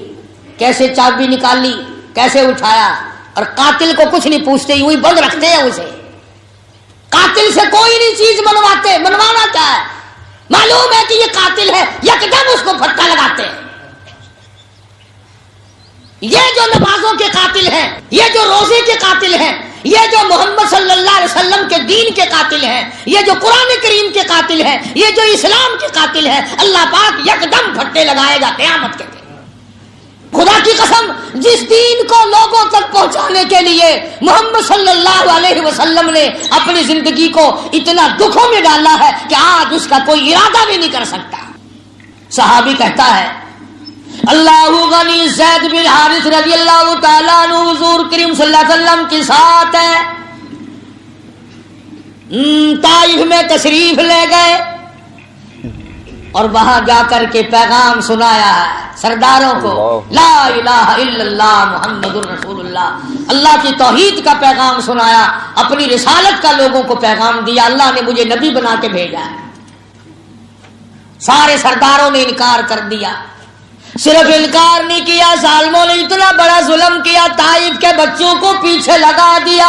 کیسے چابی نکالی، کیسے اٹھایا، اور قاتل کو کچھ نہیں پوچھتے، یوں ہی بند رکھتے ہیں اسے، قاتل سے کوئی نہیں چیز منواتے، منوانا کیا ہے، معلوم ہے کہ یہ قاتل ہے، یکدم اس کو پھٹکا لگاتے ہیں۔ یہ جو نمازوں کے قاتل ہیں، یہ جو روزے کے قاتل ہیں، یہ جو محمد صلی اللہ علیہ وسلم کے دین کے قاتل ہیں، یہ جو قرآن کریم کے قاتل ہیں، یہ جو اسلام کے قاتل ہیں، اللہ پاک یکدم پھٹے لگائے گا قیامت کے دن۔ خدا کی قسم، جس دین کو لوگوں تک پہنچانے کے لیے محمد صلی اللہ علیہ وسلم نے اپنی زندگی کو اتنا دکھوں میں ڈالا ہے کہ آج اس کا کوئی ارادہ بھی نہیں کر سکتا۔ صحابی کہتا ہے اللہ غنی زید بن حارث رضی اللہ تعالیٰ عنہ حضور کریم صلی اللہ علیہ وسلم کے ساتھ ہے، طائف میں تشریف لے گئے اور وہاں جا کر کے پیغام سنایا ہے سرداروں کو، لا الہ الا اللہ محمد الرسول اللہ، اللہ کی توحید کا پیغام سنایا، اپنی رسالت کا لوگوں کو پیغام دیا، اللہ نے مجھے نبی بنا کے بھیجا ہے۔ سارے سرداروں نے انکار کر دیا، صرف انکار نہیں کیا، ظالموں نے اتنا بڑا ظلم کیا، طائف کے بچوں کو پیچھے لگا دیا،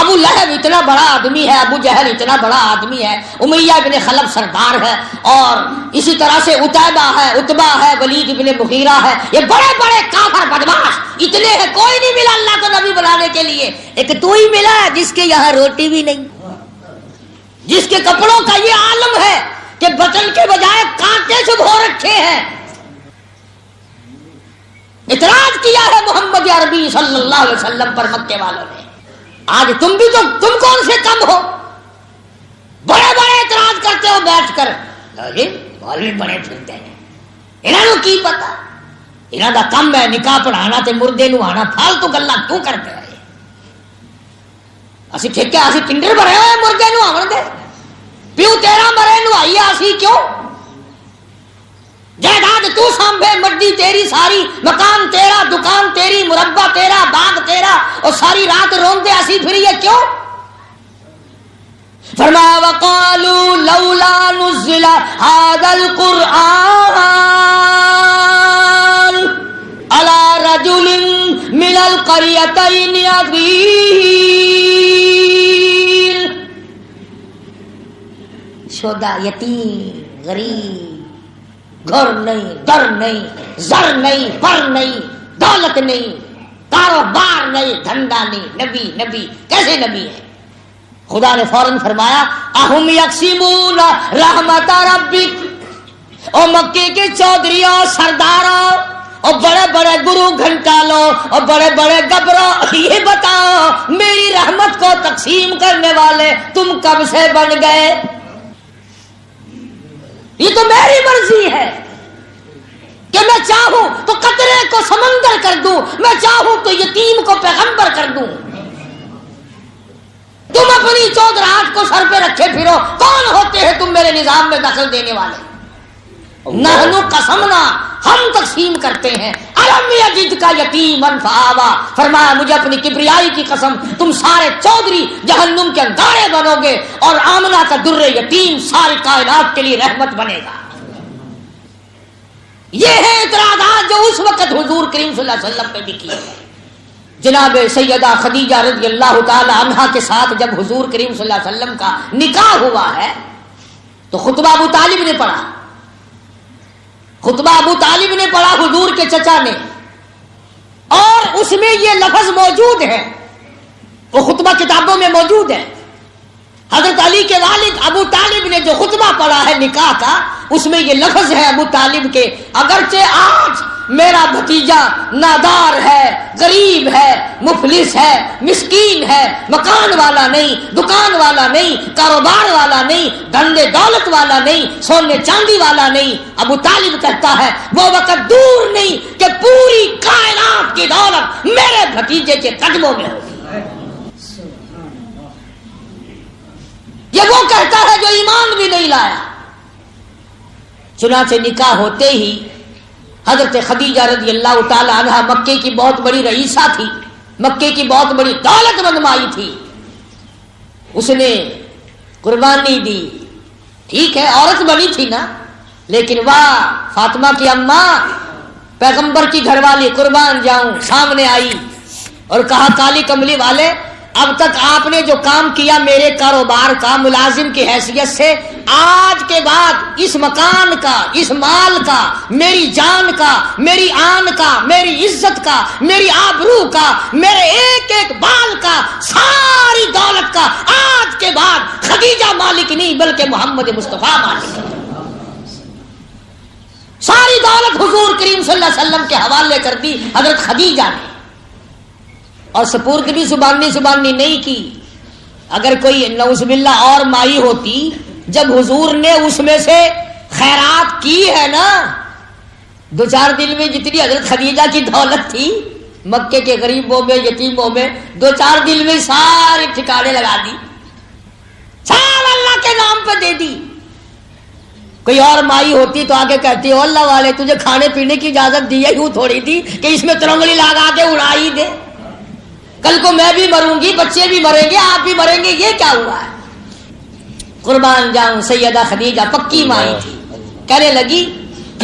ابو لہب اتنا بڑا آدمی ہے، ابو جہل اتنا بڑا آدمی ہے، امیہ ابن خلف سردار ہے، اور اسی طرح سے عتیبہ ہے، عتبہ ہے، ولید ابن مغیرہ ہے، یہ بڑے بڑے کافر بدماش اتنے ہیں، کوئی نہیں ملا اللہ کو نبی بنانے کے لیے، ایک تو ہی ملا ہے جس کے یہاں روٹی بھی نہیں، جس کے کپڑوں کا یہ عالم ہے کہ بٹن کے بجائے کانٹے سے بھو رکھے ہیں۔ اعتراض کیا ہے محمد عربی صلی اللہ علیہ وسلم پر مکے والوں نے۔ آج تم بھی تو، تم کون سے کم ہو، بڑے بڑے اعتراض کرتے ہو بیٹھ کر، مولوی بڑے پھرتے ہیں، انہوں کی پتا، انہوں کا کم ہے نکاح پڑھانا تے مردے نو آنا، فالتو گلا کیوں کرتے ہیں؟ اسی ٹھیک ہے، اسی ٹنڈر بھرے ہوئے مردے نو آون دے، پیو تیرا مرے نو آئیے اسی کیوں؟ جائیداد تو سانبھے، مڈی تیری ساری، مکان تیرا، دکان تیری، مربع تیرا، باغ تیرا، اور ساری رات روندے اسی پھریے کیوں؟ فرمایا وقالوا لولا نزل هذا القرآن على رجل من القريتين عظيم، شودا یتیم غریب، گھر نہیں، در نہیں، زر نہیں، پر نہیں، دولت نہیں، کاروبار نہیں، دھندا نہیں، نبی نبی کیسے نبی ہے؟ خدا نے فوراً فرمایا اہم یقسمون رحمت ربک، او مکے کے چودھریوں، سرداروں، اور بڑے بڑے گرو گھنٹالوں اور بڑے بڑے گبروں، یہ بتاؤ میری رحمت کو تقسیم کرنے والے تم کب سے بن گئے؟ یہ تو میری مرضی ہے کہ میں چاہوں تو قطرے کو سمندر کر دوں، میں چاہوں تو یتیم کو پیغمبر کر دوں۔ تم اپنی چودراہٹ کو سر پہ رکھے پھرو، کون ہوتے ہیں تم میرے نظام میں دخل دینے والے؟ نحنو قسمنا، ہم تقسیم کرتے ہیں، الم یجد کا یتیما فآوا، فرمایا مجھے اپنی کبریائی کی قسم، تم سارے چودھری جہنم کے انگارے بنو گے، اور آمنہ کا در یتیم ساری کائنات کے لیے رحمت بنے گا۔ یہ ہے اعتراضات جو اس وقت حضور کریم صلی اللہ علیہ وسلم پہ بھی کیے گئے۔ جناب سیدہ خدیجہ رضی اللہ تعالی عنہا کے ساتھ جب حضور کریم صلی اللہ علیہ وسلم کا نکاح ہوا ہے تو خطبہ ابو طالب نے پڑھا، خطبہ ابو طالب نے پڑھا حضور کے چچا نے، اور اس میں یہ لفظ موجود ہے، وہ خطبہ کتابوں میں موجود ہے، حضرت علی کے والد ابو طالب نے جو خطبہ پڑھا ہے نکاح کا، اس میں یہ لفظ ہے ابو طالب کے، اگرچہ آج میرا بھتیجا نادار ہے، غریب ہے، مفلس ہے، مسکین ہے، مکان والا نہیں، دکان والا نہیں، کاروبار والا نہیں، دھندے دولت والا نہیں، سونے چاندی والا نہیں، ابو طالب کہتا ہے وہ وقت دور نہیں کہ پوری کائنات کی دولت میرے بھتیجے کے قدموں میں ہوگی۔ یہ وہ کہتا ہے جو ایمان بھی نہیں لایا۔ چنانچہ نکاح ہوتے ہی حضرت خدیجہ رضی اللہ تعالی عنہا مکے کی بہت بڑی رئیسہ تھی، مکے کی بہت بڑی دولت مند مائی تھی، اس نے قربانی دی، ٹھیک ہے عورت بنی تھی نا، لیکن واہ فاطمہ کی اماں پیغمبر کی گھر والی قربان جاؤں سامنے آئی اور کہا کالی کملی والے اب تک آپ نے جو کام کیا میرے کاروبار کا ملازم کی حیثیت سے، آج کے بعد اس مکان کا، اس مال کا، میری جان کا، میری آن کا، میری عزت کا، میری آبرو کا، میرے ایک ایک بال کا، ساری دولت کا آج کے بعد خدیجہ مالک نہیں بلکہ محمد مصطفیٰ مالک ہے۔ ساری دولت حضور کریم صلی اللہ علیہ وسلم کے حوالے کر دی حضرت خدیجہ نے، اور سپرد بھی زبانی نہیں کی۔ اگر کوئی نعوذ باللہ اور مائی ہوتی، جب حضور نے اس میں سے خیرات کی ہے نا، دو چار دن میں جتنی حضرت خدیجہ کی دولت تھی مکے کے غریبوں میں، یتیموں میں، دو چار دن میں سارے ٹھکانے لگا دی، سب اللہ کے نام پہ دے دی۔ کوئی اور مائی ہوتی تو آگے کہتی ہو اللہ والے تجھے کھانے پینے کی اجازت دی ہے، یوں تھوڑی تھی کہ اس میں ترنگلی لگا کے اڑائی دے، کل کو میں بھی مروں گی، بچے بھی مریں گے، آپ بھی مریں گے، یہ کیا ہوا ہے؟ قربان جاؤں سیدہ خدیجہ پکی مائی تھی، کہنے لگی